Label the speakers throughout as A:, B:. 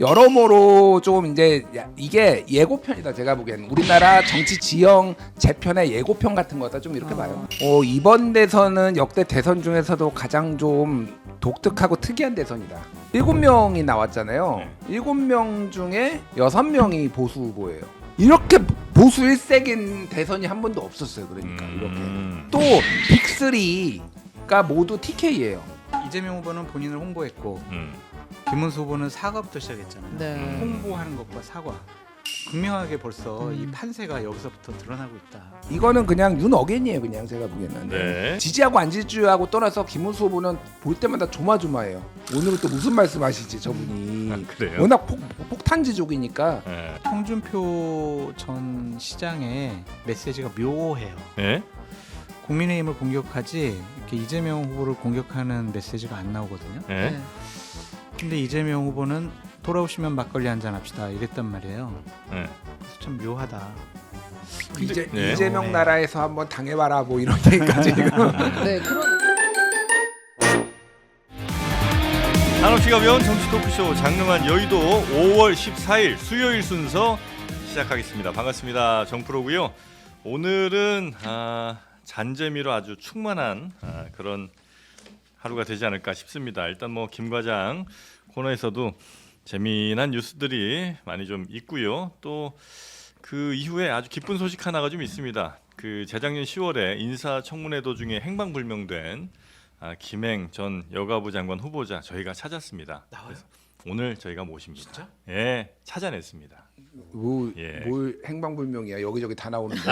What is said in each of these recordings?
A: 여러모로 좀 이제 이게 예고편이다. 제가 보기엔 우리나라 정치 지형 재편의 예고편 같은 거다 좀 이렇게 봐요. 이번 대선은 역대 대선 중에서도 가장 좀 독특하고 특이한 대선이다. 7명이 나왔잖아요. 7명 중에 6명이 보수 후보예요. 이렇게 보수 일색인 대선이 한 번도 없었어요. 그러니까 이렇게 또 빅3가 모두 TK예요.
B: 이재명 후보는 본인을 홍보했고 김문수 후보는 사과부터 시작했잖아요.
C: 네.
B: 홍보하는 것과 사과. 분명하게 벌써 이 판세가 여기서부터 드러나고 있다.
A: 이거는 그냥 윤어겐이에요. 그냥 제가 보기에는.
D: 네.
A: 지지하고 안 지지하고 떠나서 김문수 후보는 볼 때마다 조마조마해요. 오늘은 또 무슨 말씀하시지 저분이.
D: 아, 그래요?
A: 워낙 폭탄지족이니까.
D: 네.
B: 홍준표 전 시장의 메시지가 묘해요.
D: 네?
B: 국민의힘을 공격하지 이렇게 이재명 후보를 공격하는 메시지가 안 나오거든요.
D: 네?
C: 네.
B: 근데 이재명 후보는 돌아오시면 막걸리 한잔 합시다 이랬단 말이에요.
D: 네.
B: 그래서 참 묘하다.
D: 네.
A: 이재명
B: 네.
A: 나라에서 한번 당해봐라 뭐 이런 얘기까지 지금.
C: 네, 그런
D: 한없이 가벼운 정치 토크쇼 장능한 여의도 5월 14일 수요일 순서 시작하겠습니다. 반갑습니다. 정프로고요. 오늘은 잔재미로 아주 충만한 그런 하루가 되지 않을까 싶습니다. 일단 뭐 김 과장 코너에서도 재미난 뉴스들이 많이 좀 있고요. 또 그 이후에 아주 기쁜 소식 하나가 좀 있습니다. 그 재작년 10월에 인사청문회 도중에 행방불명된 김행 전 여가부 장관 후보자 저희가 찾았습니다. 그래서 오늘 저희가 모십니다.
B: 진짜?
D: 예, 찾아냈습니다. 예.
A: 뭘 행방불명이야. 여기저기 다 나오는데.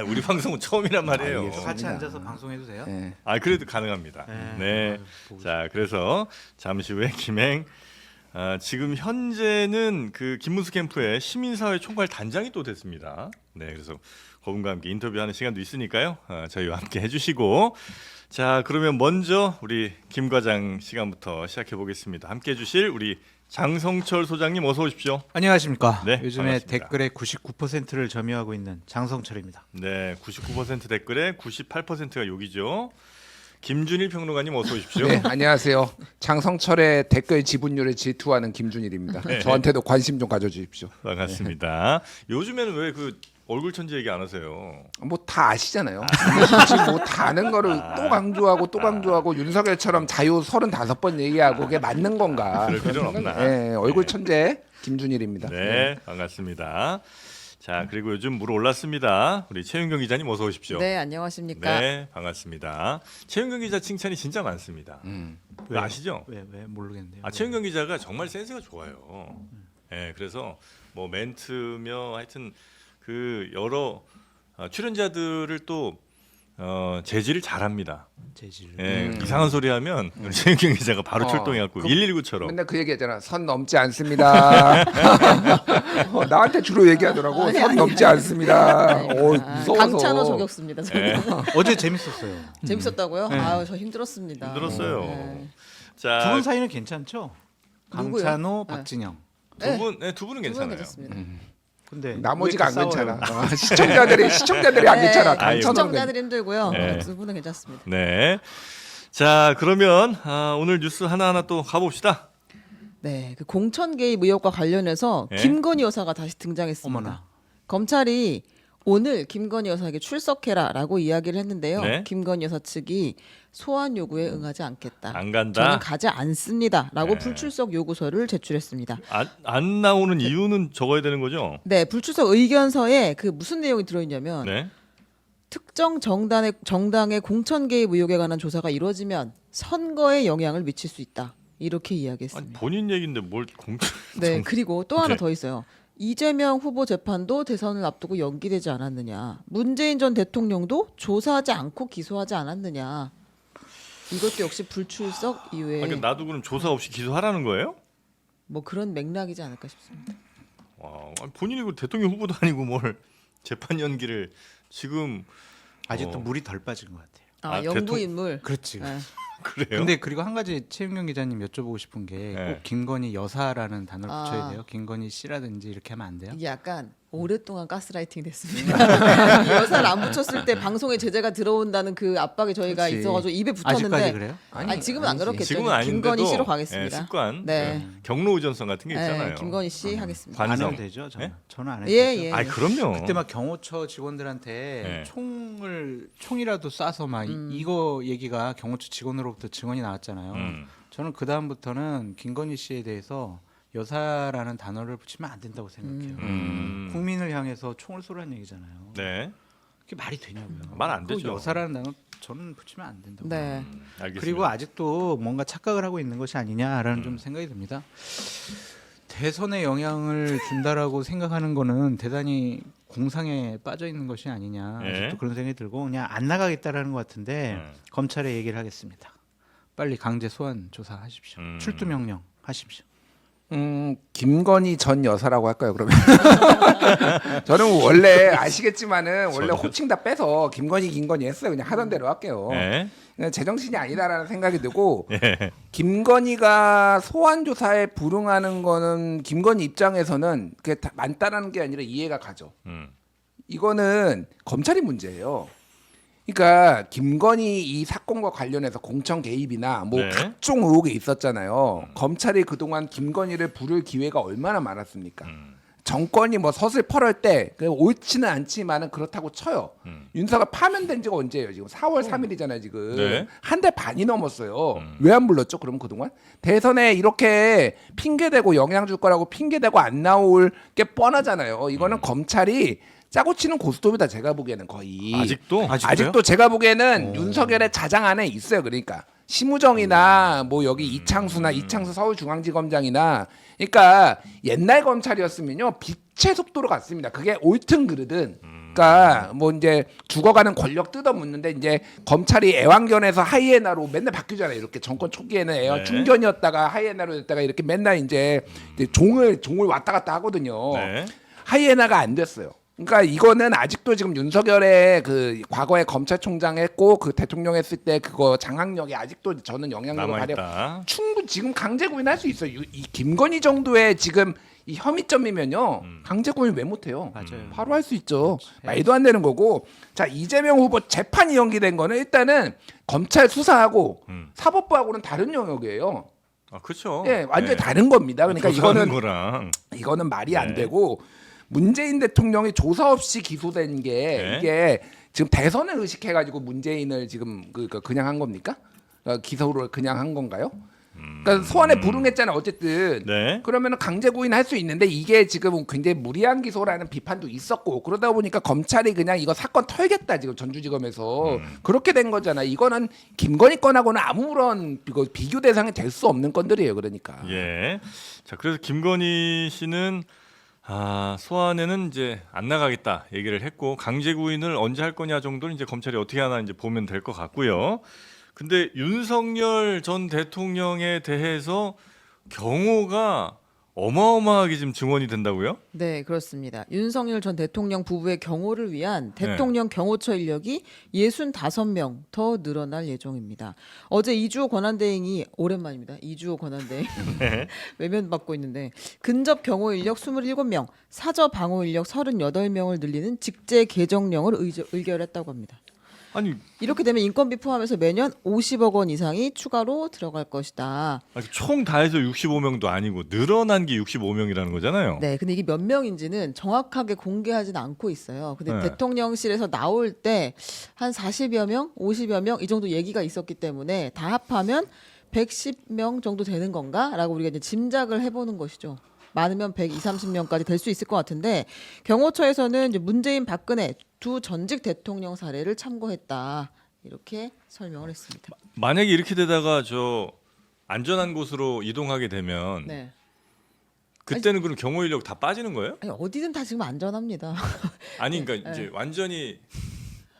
D: 우리 방송은 처음이란 말이에요.
A: 알겠습니다.
B: 같이 앉아서 방송해도 돼요?
A: 네.
D: 그래도 가능합니다. 네.
B: 보고
D: 자, 그래서 잠시 후에 김행 지금 현재는 그 김문수 캠프의 시민사회 총괄 단장이 또 됐습니다. 네, 그래서 그분과 함께 인터뷰하는 시간도 있으니까요. 저희와 함께 해주시고 자, 그러면 먼저 우리 김 과장 시간부터 시작해 보겠습니다. 함께 해주실 우리 장성철 소장님 어서 오십시오.
B: 안녕하십니까.
D: 네,
B: 요즘에
D: 반갑습니다.
B: 댓글의 99%를 점유하고 있는 장성철입니다.
D: 네, 99% 댓글에 98%가 욕이죠. 김준일 평론가님 어서 오십시오.
A: 네, 안녕하세요. 장성철의 댓글 지분율에 질투하는 김준일입니다.
D: 네.
A: 저한테도 관심 좀 가져주십시오.
D: 반갑습니다. 요즘에는 왜 그 얼굴 천재 얘기 안 하세요?
A: 뭐 다 아시잖아요. 지금 뭐 다 아는 거를 또 강조하고 윤석열처럼 자유 35번 얘기하고 그게 맞는 건가?
D: 그럴 필요는 없나?
A: 네, 얼굴 천재 김준일입니다.
D: 네, 반갑습니다. 자, 그리고 요즘 물 올랐습니다. 우리 최윤경 기자님 어서 오십시오.
C: 네, 안녕하십니까?
D: 네, 반갑습니다. 최윤경 기자 칭찬이 진짜 많습니다.
B: 왜?
D: 아시죠?
B: 왜 모르겠네요.
D: 최윤경 기자가 정말 센스가 좋아요. 네, 그래서 뭐 멘트며 하여튼 그 여러 출연자들을 또 제지를 잘합니다.
B: 재질.
D: 예, 이상한 소리 하면 우리 최윤경 기자가 바로 출동해갖고 119처럼.
A: 맨날 그 얘기하잖아. 선 넘지 않습니다. 나한테 주로 얘기하더라고. 선 넘지 않습니다. 무서워서.
C: 강찬호 저격수입니다. 저는.
B: 어제 재밌었어요.
C: 재밌었다고요?
B: 네.
C: 아유, 저 힘들었습니다.
D: 힘들었어요.
C: 네.
D: 자,
B: 두 분 사이는 괜찮죠?
C: 누구요?
B: 강찬호,
C: 네.
B: 박진영.
D: 두 분
C: 두
D: 분은
C: 분
D: 괜찮아요.
C: 괜찮습니다.
B: 근데
A: 나머지가 안
B: 왜 이렇게
A: 괜찮아.
B: 싸워요?
A: 시청자들이 안 괜찮아.
C: 네,
A: 강찬호는
C: 시청자들이 힘들고요.
D: 네.
C: 두 분은 괜찮습니다.
D: 네. 자, 그러면 오늘 뉴스 하나하나 또 가봅시다.
C: 네, 그 공천 개입 의혹과 관련해서
D: 네.
C: 김건희 여사가 다시 등장했습니다.
B: 어머나.
C: 검찰이 오늘 김건희 여사에게 출석해라라고 이야기를 했는데요.
D: 네.
C: 김건희 여사 측이 소환 요구에 응하지 않겠다.
D: 안 간다?
C: 저는 가지 않습니다라고
D: 네.
C: 불출석 요구서를 제출했습니다.
D: 안 나오는 이유는 적어야 되는 거죠?
C: 네, 불출석 의견서에 그 무슨 내용이 들어있냐면
D: 네.
C: 특정 정당의 공천 개입 의혹에 관한 조사가 이루어지면 선거에 영향을 미칠 수 있다. 이렇게
D: 아니,
C: 이야기했습니다.
D: 본인 얘기인데 뭘 공천?
C: 네, 그리고 또 하나
D: 네.
C: 더 있어요. 이재명 후보 재판도 대선을 앞두고 연기되지 않았느냐. 문재인 전 대통령도 조사하지 않고 기소하지 않았느냐. 이것도 역시 불출석 이유에
D: 그러니까 나도 그럼 조사 없이 기소하라는 거예요?
C: 뭐 그런 맥락이지 않을까 싶습니다.
D: 와, 아니, 본인이 그 대통령 후보도 아니고 뭘 재판 연기를 지금
B: 아직도 물이 덜 빠진 것 같아요.
C: 아,
D: 아,
C: 영구 인물.
B: 그렇지.
C: 네.
D: 그래요?
B: 근데 그리고 한 가지 최윤경 기자님 여쭤보고 싶은 게 꼭
D: 네.
B: 김건희 여사라는 단어를
C: 아.
B: 붙여야 돼요. 김건희 씨라든지 이렇게 하면 안 돼요?
C: 이게 약간 오랫동안 가스라이팅 됐습니다. 여사를 안 붙였을 때 방송에 제재가 들어온다는 그 압박에 저희가
A: 그치.
C: 있어가지고 입에
B: 아직까지
C: 붙었는데
B: 그래요?
C: 아니, 지금은 안
A: 아니지.
C: 그렇겠죠.
D: 지금은 아닌데도
C: 김건희 씨로 가겠습니다.
D: 예, 습관
C: 네.
D: 경로 의존성 같은 게 있잖아요.
C: 네, 김건희 씨 하겠습니다.
B: 안
D: 관성.
B: 해도 되죠. 저는
D: 예?
B: 저는 안 해도
C: 예,
B: 되죠.
C: 예.
D: 아니 그럼요.
B: 그때 막 경호처 직원들한테
D: 네.
B: 총이라도 쏴서 막 이거 얘기가 경호처 직원으로부터 증언이 나왔잖아요. 저는 그 다음부터는 김건희 씨에 대해서 여사라는 단어를 붙이면 안 된다고 생각해요. 국민을 향해서 총을 쏘라는 얘기잖아요.
D: 네.
B: 그게 말이 되냐고요.
D: 말안
B: 그
D: 되죠.
B: 여사라는 단어 저는 붙이면 안 된다고.
C: 네.
D: 알겠습니다.
B: 그리고 아직도 뭔가 착각을 하고 있는 것이 아니냐라는 좀 생각이 듭니다. 대선에 영향을 준다라고 생각하는 거는 대단히 공상에 빠져 있는 것이 아니냐
D: 예.
B: 아직도 그런 생각이 들고 그냥 안 나가겠다라는 것 같은데 검찰에 얘기를 하겠습니다. 빨리 강제 소환 조사하십시오. 출두 명령 하십시오.
A: 김건희 전 여사라고 할까요, 그러면? 저는 원래 아시겠지만은 원래 호칭 다 빼서 김건희 했어요. 그냥 하던 대로 할게요.
D: 네.
A: 그냥 제정신이 아니다라는 생각이 들고 김건희가 소환 조사에 불응하는 거는 김건희 입장에서는 그게 다 많다라는 게 아니라 이해가 가죠. 이거는 검찰이 문제예요. 그러니까 김건희 이 사건과 관련해서 공천 개입이나 뭐
D: 네.
A: 각종 의혹이 있었잖아요. 검찰이 그동안 김건희를 부를 기회가 얼마나 많았습니까? 정권이 뭐 섯을 펄할 때 옳지는 않지만은 그렇다고 쳐요. 윤석열 파면된 지가 언제예요? 지금 4월 3일이잖아요. 지금
D: 네.
A: 한 달 반이 넘었어요. 왜 안 불렀죠? 그럼 그동안 대선에 이렇게 핑계대고 영향 줄 거라고 핑계대고 안 나올 게 뻔하잖아요. 이거는 검찰이 짜고 치는 고스톱이다. 제가 보기에는 거의
D: 아직도
A: 아직도 제가 보기에는 윤석열의 자장 안에 있어요. 그러니까 심우정이나 뭐 여기 이창수 서울중앙지검장이나 그러니까 옛날 검찰이었으면요 빛의 속도로 갔습니다. 그게 옳든 그르든. 그러니까 뭐 이제 죽어가는 권력 뜯어묻는데 이제 검찰이 애완견에서 하이에나로 맨날 바뀌잖아요. 이렇게 정권 초기에는 애완
D: 네.
A: 충견이었다가 하이에나로 됐다가 이렇게 맨날 이제 종을 왔다 갔다 하거든요.
D: 네.
A: 하이에나가 안 됐어요. 그러니까 이거는 아직도 지금 윤석열의 그 과거에 검찰총장 했고 그 대통령 했을 때 그거 장악력이 아직도 저는 영향력을 발휘
D: 남아있다.
A: 충분히 지금 강제 구인할 수 있어요. 이 김건희 정도의 지금 이 혐의점이면요 강제 구인 왜 못해요?
B: 맞아요.
A: 바로 할 수 있죠. 말도 안 되는 거고. 자 이재명 후보 재판이 연기된 거는 일단은 검찰 수사하고 사법부하고는 다른 영역이에요.
D: 아 그렇죠.
A: 예, 완전히 다른 겁니다. 그러니까
D: 조사하는 거랑
A: 이거는 말이 안
D: 네.
A: 되고 문재인 대통령이 조사 없이 기소된 게
D: 네.
A: 이게 지금 대선을 의식해가지고 문재인을 지금 그냥 한 겁니까? 기소를 그냥 한 건가요? 그러니까 소환에 불응했잖아 어쨌든.
D: 네.
A: 그러면 강제 구인할 수 있는데 이게 지금 굉장히 무리한 기소라는 비판도 있었고 그러다 보니까 검찰이 그냥 이거 사건 털겠다 지금 전주지검에서 그렇게 된 거잖아. 이거는 김건희 건하고는 아무런 비교 대상이 될 수 없는 건들이에요. 그러니까.
D: 예. 자 그래서 김건희 씨는 소환에는 이제 안 나가겠다 얘기를 했고 강제 구인을 언제 할 거냐 정도는 이제 검찰이 어떻게 하나 이제 보면 될 것 같고요. 근데 윤석열 전 대통령에 대해서 경호가 어마어마하게 지금 증원이 된다고요?
C: 네, 그렇습니다. 윤석열 전 대통령 부부의 경호를 위한 대통령 경호처 인력이 65명 더 늘어날 예정입니다. 어제 이주호 권한대행이 오랜만입니다. 이주호 권한대행 외면받고 있는데 근접 경호 인력 27명, 사저 방호 인력 38명을 늘리는 직제 개정령을 의결했다고 합니다.
D: 아니
C: 이렇게 되면 인건비 포함해서 매년 50억 원 이상이 추가로 들어갈 것이다.
D: 총 다 해서 65명도 아니고 늘어난 게 65명이라는 거잖아요.
C: 네, 근데 이게 몇 명인지는 정확하게 공개하지는 않고 있어요. 근데
D: 네.
C: 대통령실에서 나올 때 한 40여 명, 50여 명 이 정도 얘기가 있었기 때문에 다 합하면 110명 정도 되는 건가라고 우리가 이제 짐작을 해보는 것이죠. 많으면 120, 30명까지 될 수 있을 것 같은데 경호처에서는 이제 문재인, 박근혜 두 전직 대통령 사례를 참고했다 이렇게 설명을 했습니다.
D: 만약에 이렇게 되다가 저 안전한 곳으로 이동하게 되면
C: 네.
D: 그때는 그럼 경호 인력 다 빠지는 거예요?
C: 아니, 어디든 다 지금 안전합니다.
D: 아니 그러니까
C: 네.
D: 이제 완전히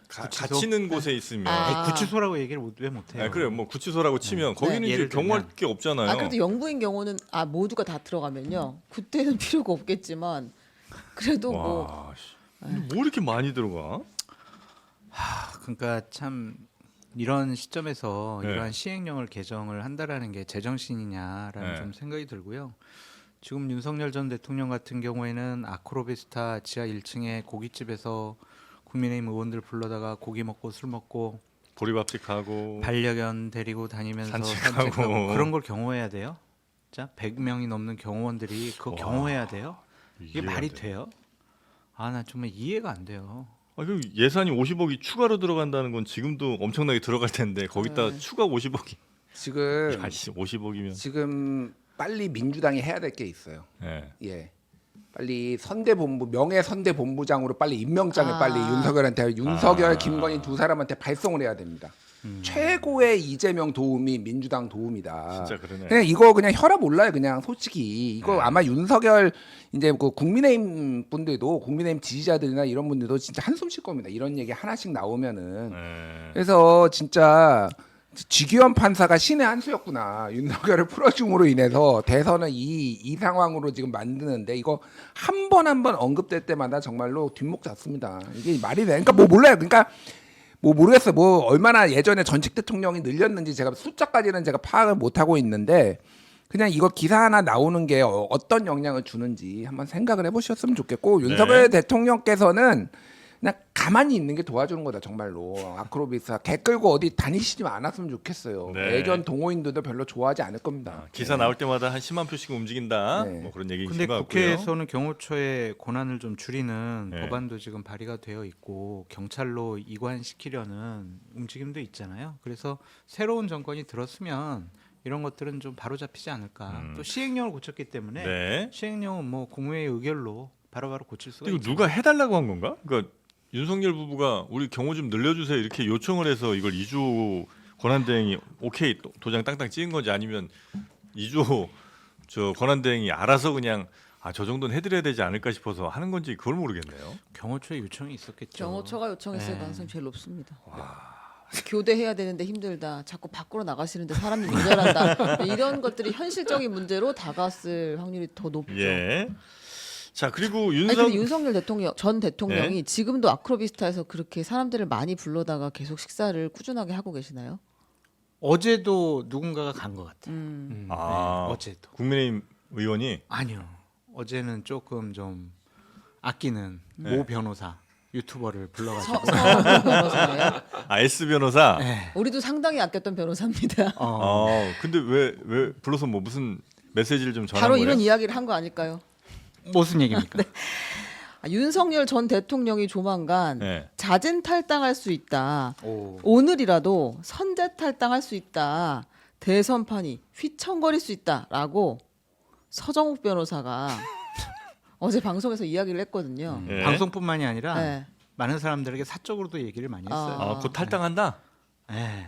B: 구치소?
D: 갇히는 곳에 있으면
C: 아.
B: 구치소라고 얘기를 왜 못해요?
D: 그래요. 뭐 구치소라고 치면 거기는
B: 네.
D: 이제
B: 예를
D: 경호할
B: 들면.
D: 게 없잖아요.
C: 아 그래도 영부인 경우는 모두가 다 들어가면요. 그때는 필요가 없겠지만 그래도 뭐
D: 와, 뭐 이렇게 많이 들어가?
B: 그러니까 참 이런 시점에서
D: 네.
B: 이러한 시행령을 개정을 한다라는 게 제정신이냐라는
D: 네.
B: 좀 생각이 들고요. 지금 윤석열 전 대통령 같은 경우에는 아크로비스타 지하 1층에 고깃집에서 국민의힘 의원들 불러다가 고기 먹고 술 먹고
D: 보리밥집 가고
B: 반려견 데리고 다니면서
D: 산책하고.
B: 산책하고 그런 걸 경호해야 돼요? 자, 100명이 넘는 경호원들이 그거 경호해야 돼요? 이게
D: 이해가
B: 말이
D: 안 돼.
B: 돼요? 아, 나 정말 이해가 안 돼요.
D: 그 예산이 50억이 추가로 들어간다는 건 지금도 엄청나게 들어갈 텐데 거기다
C: 네.
D: 추가 50억이.
A: 지금
D: 50억이면.
A: 지금 빨리 민주당이 해야 될 게 있어요.
D: 예.
A: 예. 빨리 선대본부 명예 선대본부장으로 빨리 임명장을
C: 아.
A: 빨리 윤석열,
D: 아.
A: 김건희 두 사람한테 발송을 해야 됩니다. 최고의 이재명 도움이 민주당 도움이다.
D: 진짜 그러네.
A: 그냥 이거 그냥 혈압 올라요. 그냥 솔직히 이거
D: 네.
A: 아마 윤석열 이제 그 국민의힘 분들도 국민의힘 지지자들이나 이런 분들도 진짜 한숨 쉴 겁니다. 이런 얘기 하나씩 나오면은.
D: 예.
A: 그래서 진짜 지기현 판사가 신의 한 수였구나. 윤석열을 풀어줌으로 인해서 대선은 이 상황으로 지금 만드는데 이거 한 번 한 번 언급될 때마다 정말로 뒷목 잡습니다. 이게 말이 돼. 그러니까 뭐 몰라요. 그러니까 뭐 모르겠어요. 뭐 얼마나 예전에 전직 대통령이 늘렸는지 제가 숫자까지는 제가 파악을 못 하고 있는데 그냥 이거 기사 하나 나오는 게 어떤 영향을 주는지 한번 생각을 해보셨으면 좋겠고 윤석열 대통령께서는 그냥 가만히 있는 게 도와주는 거다 정말로. 아크로비스타 개 끌고 어디 다니시지 않았으면 좋겠어요.
D: 네.
A: 애견 동호인들도 별로 좋아하지 않을 겁니다.
D: 기사 나올 때마다 한 10만 표씩 움직인다.
A: 네.
D: 뭐 그런 얘기인
B: 근데
D: 것 같고요.
B: 국회에서는 경호처의 권한을 좀 줄이는
D: 네.
B: 법안도 지금 발의가 되어 있고 경찰로 이관시키려는 움직임도 있잖아요. 그래서 새로운 정권이 들었으면 이런 것들은 좀 바로잡히지 않을까. 또 시행령을 고쳤기 때문에
D: 네.
B: 시행령은 뭐 국무회의 의결로 바로바로 고칠 수가
D: 이거
B: 있죠.
D: 누가 해달라고 한 건가? 그러니까 윤석열 부부가 우리 경호 좀 늘려주세요 이렇게 요청을 해서 이걸 2조 권한대행이 오케이 도장 땅땅 찍은 건지 아니면 2조 저 권한대행이 알아서 그냥 저 정도는 해드려야 되지 않을까 싶어서 하는 건지 그걸 모르겠네요.
B: 경호처의 요청이 있었겠죠.
C: 경호처가 요청했을
B: 네.
C: 가능성이 제일 높습니다. 교대해야 되는데 힘들다. 자꾸 밖으로 나가시는데 사람이 모자란다. 이런 것들이 현실적인 문제로 다가왔을 확률이 더 높죠.
D: 예. 자 그리고
C: 아니 근데 윤석열 대통령 전 대통령이
D: 네.
C: 지금도 아크로비스타에서 그렇게 사람들을 많이 불러다가 계속 식사를 꾸준하게 하고 계시나요?
B: 어제도 누군가가 간 것 같아요.
C: 음.
B: 어제도.
D: 국민의힘 의원이
B: 아니요. 어제는 조금 좀 아끼는
D: 네.
B: 모 변호사 유튜버를 불러가지고.
C: 서원 변호사예요.
D: S 변호사.
B: 네.
C: 우리도 상당히 아꼈던 변호사입니다.
D: 근데 왜 불러서 뭐 무슨 메시지를 좀 전한
C: 바로
D: 거예요?
C: 이런 이야기를 한 거 아닐까요?
B: 무슨 얘기입니까?
C: 윤석열 전 대통령이 조만간
D: 네.
C: 자진 탈당할 수 있다.
B: 오.
C: 오늘이라도 선제 탈당할 수 있다. 대선판이 휘청거릴 수 있다라고 서정욱 변호사가 어제 방송에서 이야기를 했거든요.
D: 예.
B: 방송뿐만이 아니라
C: 네.
B: 많은 사람들에게 사적으로도 얘기를 많이 했어요.
D: 곧 탈당한다.
B: 네.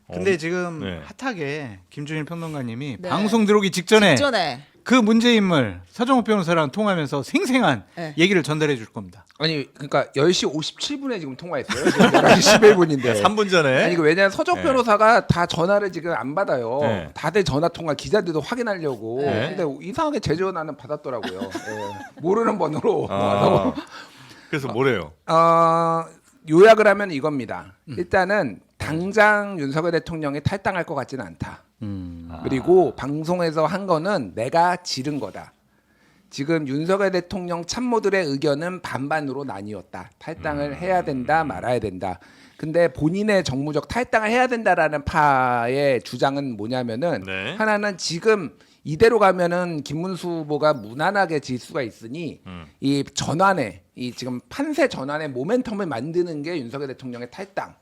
B: 근데 지금
D: 네.
B: 핫하게 김준일 평론가님이
C: 네.
B: 방송 들어오기 직전에
C: 직전에
B: 그 문제 인물 서정욱 변호사랑 통화하면서 생생한
C: 네.
B: 얘기를 전달해 줄 겁니다.
A: 아니 그러니까 10시 57분에 지금 통화했어요. 지금 11시 11분인데.
D: 3분 전에.
A: 아니 그 왜냐면 서적
D: 네.
A: 변호사가 다 전화를 지금 안 받아요.
D: 네.
A: 다들 전화 통화 기자들도 확인하려고.
D: 네.
A: 근데 이상하게 제 전화는 받았더라고요. 예. 모르는 번호로.
D: 그래서 뭐래요?
A: 요약을 하면 이겁니다. 일단은 당장 윤석열 대통령이 탈당할 것 같지는 않다. 그리고 방송에서 한 거는 내가 지른 거다. 지금 윤석열 대통령 참모들의 의견은 반반으로 나뉘었다. 탈당을 해야 된다, 말아야 된다. 근데 본인의 정무적 탈당을 해야 된다라는 파의 주장은 뭐냐면은
D: 네.
A: 하나는 지금 이대로 가면은 김문수 후보가 무난하게 질 수가 있으니 이 전환에 이 지금 판세 전환의 모멘텀을 만드는 게 윤석열 대통령의 탈당.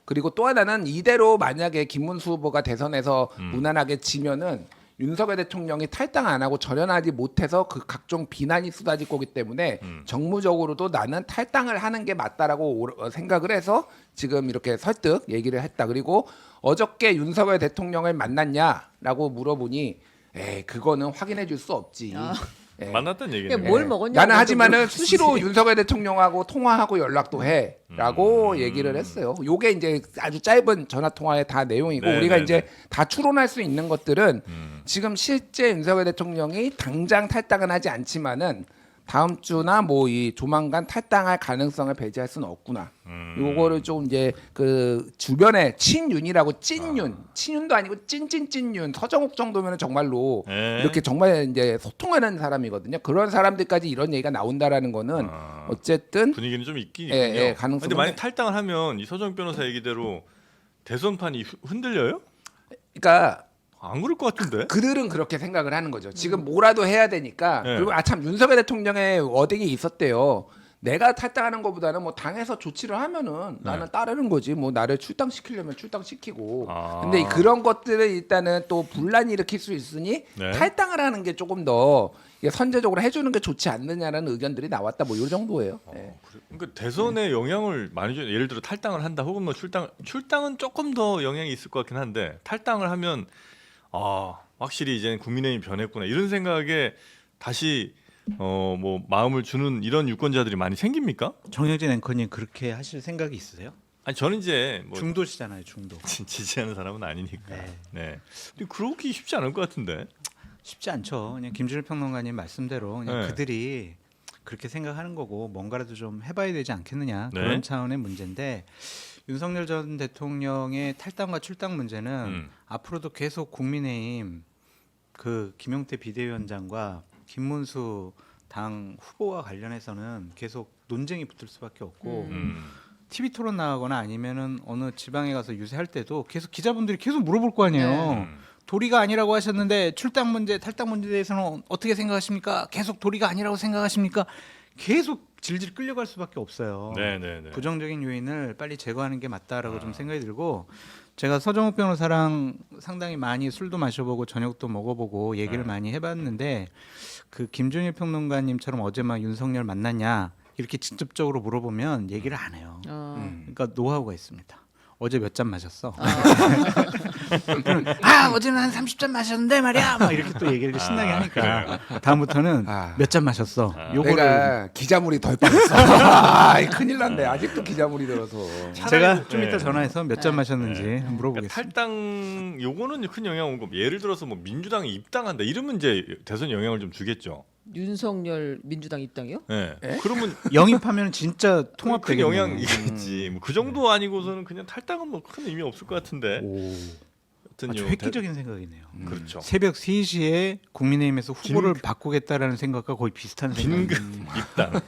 A: 그리고 또 하나는 이대로 만약에 김문수 후보가 대선에서 무난하게 지면은 윤석열 대통령이 탈당 안 하고 절연하지 못해서 그 각종 비난이 쏟아질 거기 때문에 정무적으로도 나는 탈당을 하는 게 맞다라고 생각을 해서 지금 이렇게 설득 얘기를 했다. 그리고 어저께 윤석열 대통령을 만났냐라고 물어보니 그거는 확인해 줄 수 없지. 예.
D: 만났다는 얘기네.
C: 그게 뭘 먹었냐고
A: 나는 하지만은
C: 물어보시지.
A: 수시로 윤석열 대통령하고 통화하고 연락도 해라고 얘기를 했어요. 요게 이제 아주 짧은 전화 통화의 다 내용이고
D: 네,
A: 우리가
D: 네,
A: 이제
D: 네.
A: 다 추론할 수 있는 것들은 지금 실제 윤석열 대통령이 당장 탈당은 하지 않지만은 다음 주나 뭐 이 조만간 탈당할 가능성을 배제할 수는 없구나. 요거를 좀 이제 그 주변에 친윤이라고 친윤도 아니고 찐찐찐윤 서정욱 정도면은 정말로
D: 네.
A: 이렇게 정말 이제 소통하는 사람이거든요. 그런 사람들까지 이런 얘기가 나온다라는 거는 어쨌든
D: 분위기는 좀 있긴
A: 예,
D: 있군요.
A: 예, 가능성은
D: 근데 만약 탈당을 하면 이 서정 변호사 얘기대로 대선판이 흔들려요?
A: 그러니까
D: 안 그럴 것 같은데.
A: 그들은 그렇게 생각을 하는 거죠. 지금 뭐라도 해야 되니까.
D: 네.
A: 그리고 참 윤석열 대통령의 워딩이 있었대요. 내가 탈당하는 것보다는 뭐 당에서 조치를 하면은 나는 따르는 거지. 뭐 나를 출당시키려면 출당시키고. 근데 그런 것들을 일단은 또 분란이 일으킬 수 있으니
D: 네.
A: 탈당을 하는 게 조금 더 이게 선제적으로 해주는 게 좋지 않느냐라는 의견들이 나왔다. 뭐 이 정도예요. 예.
D: 그러니까 대선에 영향을 많이 줘. 예를 들어 탈당을 한다 혹은 뭐 출당은 조금 더 영향이 있을 것 같긴 한데 탈당을 하면 확실히 이제 국민의힘이 변했구나 이런 생각에 다시 뭐 마음을 주는 이런 유권자들이 많이 생깁니까?
B: 정영진 앵커님 그렇게 하실 생각이 있으세요?
D: 아니 저는 이제 뭐
B: 중도시잖아요, 중도.
D: 지지하는 사람은 아니니까.
B: 네.
D: 네. 근데 그러기 쉽지 않을 것 같은데.
B: 쉽지 않죠. 그냥 김준일 평론가님 말씀대로 그냥
D: 네.
B: 그들이 그렇게 생각하는 거고 뭔가라도 좀 해봐야 되지 않겠느냐
D: 네.
B: 그런 차원의 문제인데 윤석열 전 대통령의 탈당과 출당 문제는 앞으로도 계속 국민의힘 그 김용태 비대위원장과 김문수 당 후보와 관련해서는 계속 논쟁이 붙을 수밖에 없고 TV 토론 나가거나 아니면은 어느 지방에 가서 유세할 때도 계속 기자분들이 계속 물어볼 거 아니에요. 도리가 아니라고 하셨는데 출당 문제, 탈당 문제에 대해서는 어떻게 생각하십니까? 계속 도리가 아니라고 생각하십니까? 계속 질질 끌려갈 수밖에 없어요.
D: 네네네.
B: 부정적인 요인을 빨리 제거하는 게 맞다라고 좀 생각이 들고 제가 서정욱 변호사랑 상당히 많이 술도 마셔보고 저녁도 먹어보고 얘기를 많이 해봤는데 그 김준일 평론가님처럼 어제 막 윤석열 만났냐 이렇게 직접적으로 물어보면 얘기를 안 해요. 그러니까 노하우가 있습니다. 어제 몇 잔 마셨어? 어제는 한 30잔 마셨는데 말이야. 막 이렇게 또 얘기를 신나게 하니까 다음부터는 몇 잔 마셨어? 요거를
A: 내가 기자물이 덜 빠졌어. 큰일 났네. 아직도 기자물이 들어서.
B: 제가 좀
D: 네.
B: 이따 전화해서 몇 잔 마셨는지
D: 그러니까
B: 물어보겠습니다.
D: 탈당 요거는 큰 영향 온 거. 예를 들어서 뭐 민주당이 입당한다 이러면 이제 대선 영향을 좀 주겠죠.
C: 윤석열 민주당 입당이요?
D: 네.
A: 에?
D: 그러면
B: 영입하면 진짜
D: 큰
B: 통합되겠네요.
D: 영향이겠지. 뭐 그 정도 아니고서는 그냥 탈당은 뭐 큰 의미 없을 것 같은데. 하여튼
B: 아주
D: 요
B: 획기적인 생각이네요.
D: 그렇죠.
B: 새벽 3시에 국민의힘에서 후보를 바꾸겠다라는 생각과 거의 비슷한
D: 긴급
B: 생각입니다.
D: 입당.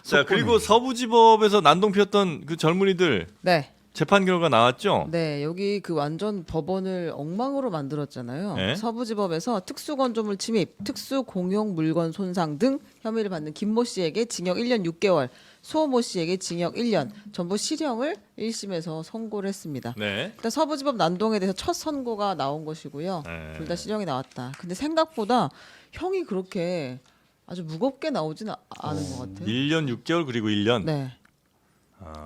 D: 자 그리고 서부지법에서 난동 피웠던 그 젊은이들
C: 네.
D: 재판 결과 나왔죠.
C: 네, 여기 그 완전 법원을 엉망으로 만들었잖아요.
D: 네.
C: 서부지법에서 특수건조물 침입, 특수공용 물건 손상 등 혐의를 받는 김모 씨에게 징역 1년 6개월, 소모 씨에게 징역 1년, 전부 실형을 1심에서 선고를 했습니다.
D: 네.
C: 일단 서부지법 난동에 대해서 첫 선고가 나온 것이고요.
D: 네.
C: 둘 다 실형이 나왔다. 근데 생각보다 형이 그렇게 아주 무겁게 나오진 않은 것 같아요.
D: 1년 6개월 그리고 1년.
C: 네.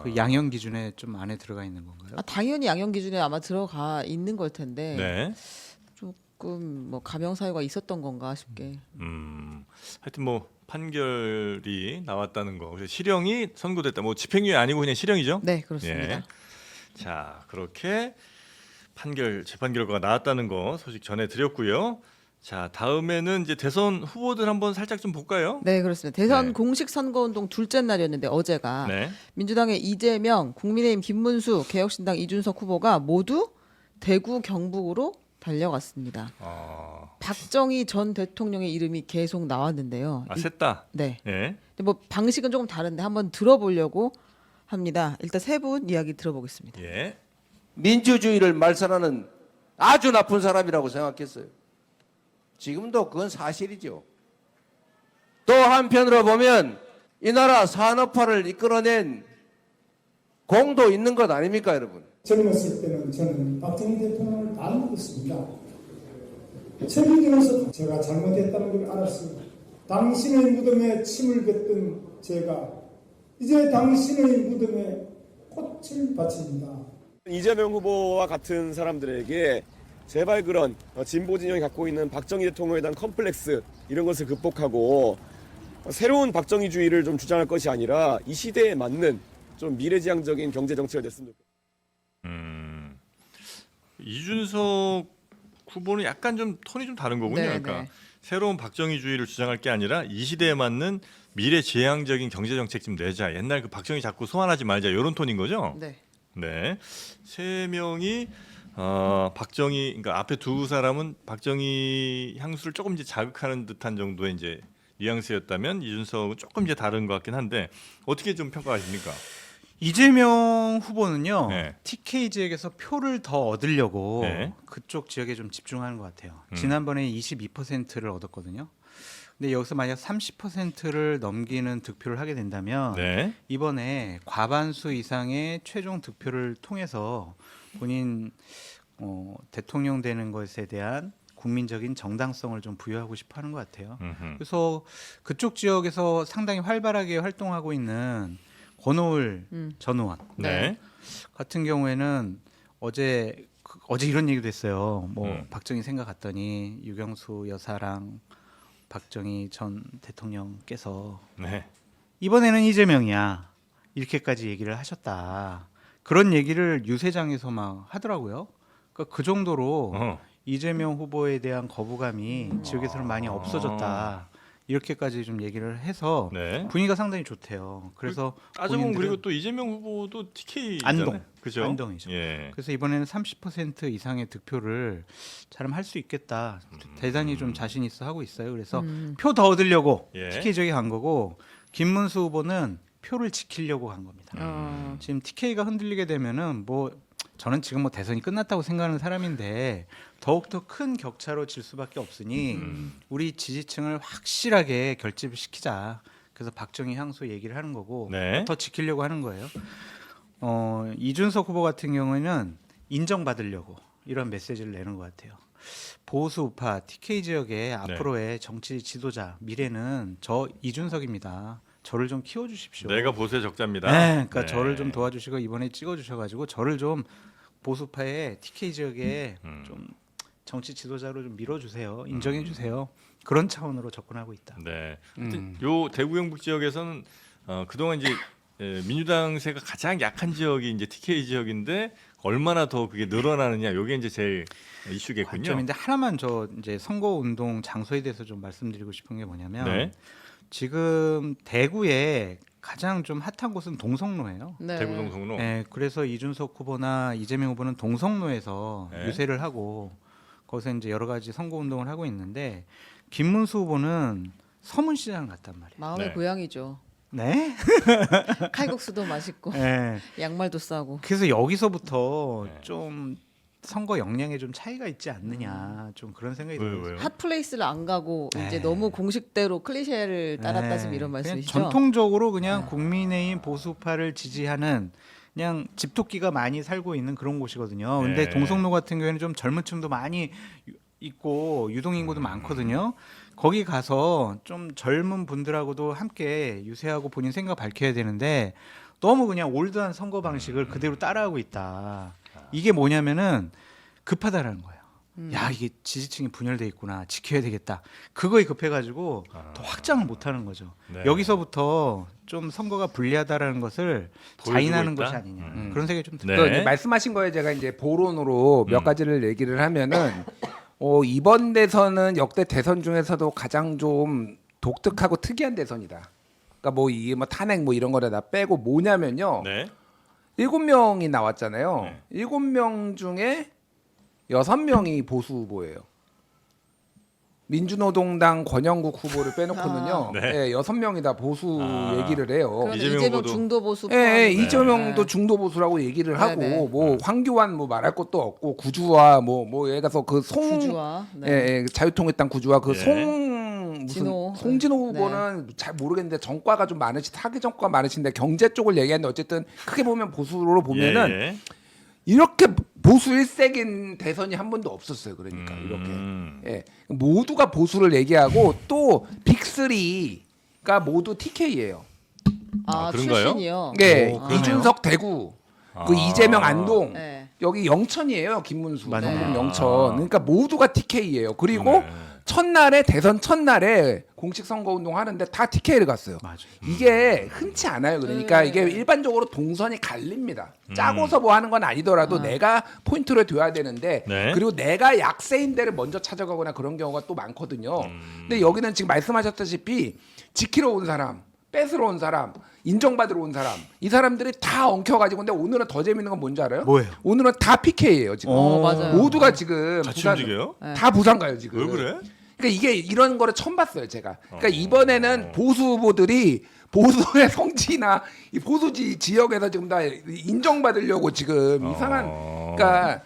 B: 그 양형 기준에 좀 안에 들어가 있는 건가요?
C: 당연히 양형 기준에 아마 들어가 있는 걸 텐데
D: 네.
C: 조금 뭐 가명 사유가 있었던 건가 싶게.
D: 하여튼 뭐 판결이 나왔다는 거. 그래서 실형이 선고됐다. 뭐 집행유예 아니고 그냥 실형이죠?
C: 네, 그렇습니다.
D: 예. 자, 그렇게 재판 결과가 나왔다는 거 소식 전해 드렸고요. 자, 다음에는 이제 대선 후보들 한번 살짝 좀 볼까요?
C: 네, 그렇습니다. 대선
D: 네.
C: 공식 선거운동 둘째 날이었는데 어제가
D: 네.
C: 민주당의 이재명, 국민의힘 김문수, 개혁신당 이준석 후보가 모두 대구 경북으로 달려갔습니다. 박정희 전 대통령의 이름이 계속 나왔는데요.
D: 셋다.
C: 네.
D: 예.
C: 근데 뭐 방식은 조금 다른데 한번 들어보려고 합니다. 일단 세 분 이야기 들어보겠습니다.
D: 예.
E: 민주주의를 말살하는 아주 나쁜 사람이라고 생각했어요. 지금도 그건 사실이죠. 또 한편으로 보면 이 나라 산업화를 이끌어낸 공도 있는 것 아닙니까, 여러분?
F: 젊었을 때는 저는 박정희 대통령을 다 믿었습니다. 최민경에서 제가 잘못했다는 걸 알았습니다. 당신의 무덤에 침을 뱉던 제가 이제 당신의 무덤에 꽃을 바칩니다.
G: 이재명 후보와 같은 사람들에게 제발 그런 진보 진영이 갖고 있는 박정희 대통령에 대한 컴플렉스 이런 것을 극복하고 새로운 박정희주의를 좀 주장할 것이 아니라 이 시대에 맞는 좀 미래지향적인 경제 정책을 냈으면 좋겠습니다.
D: 이준석 후보는 약간 좀 톤이 좀 다른 거군요.
C: 네,
D: 그러니까
C: 네.
D: 새로운 박정희주의를 주장할 게 아니라 이 시대에 맞는 미래지향적인 경제정책 좀 내자. 옛날 그 박정희 자꾸 소환하지 말자 이런 톤인 거죠?
C: 네.
D: 네. 세 명이 박정희, 그러니까 앞에 두 사람은 박정희 향수를 조금 이제 자극하는 듯한 정도의 이제 뉘앙스였다면 이준석은 조금 이제 다른 것 같긴 한데 어떻게 좀 평가하십니까?
B: 이재명 후보는요.
D: 네.
B: TK 지역에서 표를 더 얻으려고
D: 네.
B: 그쪽 지역에 좀 집중하는 것 같아요.
D: 음.
B: 지난번에 22%를 얻었거든요. 근데 여기서 만약 30%를 넘기는 득표를 하게 된다면
D: 네.
B: 이번에 과반수 이상의 최종 득표를 통해서 본인 대통령 되는 것에 대한 국민적인 정당성을 좀 부여하고 싶어하는 것 같아요.
D: 음흠.
B: 그래서 그쪽 지역에서 상당히 활발하게 활동하고 있는 권오을 전 의원
D: 네.
B: 같은 경우에는 어제 이런 얘기도 했어요. 뭐 박정희 생각했더니 유경수 여사랑 박정희 전 대통령께서
D: 네.
B: 이번에는 이재명이야 이렇게까지 얘기를 하셨다. 그런 얘기를 유세장에서 막 하더라고요. 그러니까 그 정도로 이재명 후보에 대한 거부감이 지역에서는 많이 없어졌다. 이렇게까지 좀 얘기를 해서
D: 네.
B: 분위기가 상당히 좋대요. 그래서
D: 따져보면
B: 본인들은-
D: 그리고 또 이재명 후보도 TK
B: 안동.
D: 그죠?
B: 안동이죠.
D: 예.
B: 그래서 이번에는 30% 이상의 득표를 잘하면 할 수 있겠다. 대단히 좀 자신 있어 하고 있어요. 그래서 표 더 얻으려고
D: 예.
B: TK 지역에 간 거고 김문수 후보는 표를 지키려고 간 겁니다. 지금 TK가 흔들리게 되면은 뭐 저는 지금 뭐 대선이 끝났다고 생각하는 사람인데 더욱더 큰 격차로 질 수밖에 없으니 우리 지지층을 확실하게 결집을 시키자. 그래서 박정희 향수 얘기를 하는 거고
D: 네.
B: 더 지키려고 하는 거예요. 이준석 후보 같은 경우에는 인정받으려고 이런 메시지를 내는 것 같아요. 보수 우파 TK 지역의 앞으로의 정치 지도자 미래는 저 이준석입니다. 저를 좀 키워주십시오.
D: 내가 보수의 적자입니다.
B: 네, 그러니까
D: 네.
B: 저를 좀 도와주시고 이번에 찍어주셔가지고 저를 좀 보수파의 TK 지역에 좀 정치 지도자로 좀 밀어주세요. 인정해주세요. 그런 차원으로 접근하고 있다.
D: 네. 요 대구 경북 지역에서는 그동안 이제 민주당세가 가장 약한 지역이 이제 TK 지역인데 얼마나 더 그게 늘어나느냐. 요게 이제 제일 이슈겠군요.
B: 관점인데 하나만 저 이제 선거 운동 장소에 대해서 좀 말씀드리고 싶은 게 뭐냐면
D: 네.
B: 지금 대구에 가장 좀 핫한 곳은 동성로예요.
C: 네.
D: 대구 동성로.
B: 네, 그래서 이준석 후보나 이재명 후보는 동성로에서
D: 네.
B: 유세를 하고 거기서 이제 여러 가지 선거 운동을 하고 있는데 김문수 후보는 서문시장을 갔단 말이에요.
C: 마음의
D: 네.
C: 고향이죠.
B: 네?
C: 칼국수도 맛있고
B: 네.
C: 양말도 싸고.
B: 그래서 여기서부터
D: 네.
B: 좀 선거 역량에 좀 차이가 있지 않느냐 좀 그런 생각이 들어요.
D: 왜요?
C: 핫플레이스를 안 가고
B: 네.
C: 이제 너무 공식대로 클리셰를 따랐다시피 이런
B: 그냥
C: 말씀이시죠?
B: 전통적으로 그냥 국민의힘 보수파를 지지하는 그냥 집토끼가 많이 살고 있는 그런 곳이거든요. 근데
D: 네.
B: 동성로 같은 경우에는 좀 젊은 층도 많이 있고 유동 인구도 많거든요. 거기 가서 좀 젊은 분들하고도 함께 유세하고 본인 생각 밝혀야 되는데 너무 그냥 올드한 선거 방식을 그대로 따라하고 있다. 이게 뭐냐면은 급하다라는 거예요. 야 이게 지지층이 분열돼 있구나 지켜야 되겠다. 그거에 급해가지고 더 확장을 못하는 거죠.
D: 네.
B: 여기서부터 좀 선거가 불리하다라는 것을
D: 보여주고
B: 자인하는
D: 있다?
B: 것이 아니냐 그런 생각이 좀
D: 네.
B: 들어요.
A: 그 이제 말씀하신 거에 제가 이제 보론으로 몇 가지를 얘기를 하면은 이번 대선은 역대 대선 중에서도 가장 좀 독특하고 특이한 대선이다. 그러니까 뭐 이게 뭐 탄핵 뭐 이런 거를 다 빼고 뭐냐면요.
D: 네.
A: 7명이 나왔잖아요.
D: 네.
A: 7명 중에 6명이 보수 후보예요. 민주노동당 권영국 후보를 빼놓고는요.
D: 네.
A: 네, 6명이 다 보수
D: 아.
A: 얘기를 해요.
C: 그러면
D: 이재명
C: 이재명
D: 후보도-
C: 중도 보수.
A: 예, 예,
C: 포함.
A: 이재명도 중도 보수라고 얘기를 하고
C: 네.
A: 뭐 황교안 뭐 말할 것도 없고 구주와 뭐 얘 가서 그
C: 구주와. 네.
A: 예, 예, 자유통일당 구주와 그
D: 예.
A: 무슨
C: 진호.
A: 송진호
C: 네.
A: 후보는 잘 모르겠는데 정과가 좀 사기 정과가 많으신데 경제 쪽을 얘기하는데 어쨌든 크게 보면 보수로 보면은
D: 예.
A: 이렇게 보수 일색인 대선이 한 번도 없었어요. 그러니까 이렇게 예, 모두가 보수를 얘기하고 또 빅3가 모두 TK예요.
C: 아,
D: 그런가요?
C: 출신이요.
A: 네,
B: 오, 그러네요.
A: 이준석 대구, 그
D: 아.
A: 이재명 안동,
C: 네.
A: 여기 영천이에요. 김문수,
B: 맞네요.
A: 경북 영천. 그러니까 모두가 TK예요. 그리고
D: 그러네.
A: 첫날에 대선 첫날에 공식 선거 운동 하는데 다 TK를 갔어요.
B: 맞아.
A: 이게 흔치 않아요. 그러니까
C: 네.
A: 이게 일반적으로 동선이 갈립니다. 짜고서 뭐 하는 건 아니더라도 내가 포인트를 둬야 되는데
D: 네.
A: 그리고 내가 약세인 데를 먼저 찾아가거나 그런 경우가 또 많거든요. 근데 여기는 지금 말씀하셨다시피 지키러 온 사람, 뺏으러 온 사람, 인정받으러 온 사람, 이 사람들이 다 엉켜가지고. 근데 오늘은 더 재밌는 건 뭔지 알아요?
B: 뭐예요?
A: 오늘은 다 PK예요 지금.
C: 맞아요.
A: 모두가 지금
D: 같이 움직여요?
A: 다 부산 가요 지금.
D: 왜 그래?
A: 그러니까 이게 이런 거를 처음 봤어요 제가. 그러니까 이번에는 보수 후보들이 보수의 성지나 이 보수 지역에서 지금 다 인정받으려고 지금 이상한. 그러니까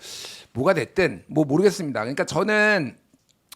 A: 뭐가 됐든 뭐 모르겠습니다. 그러니까 저는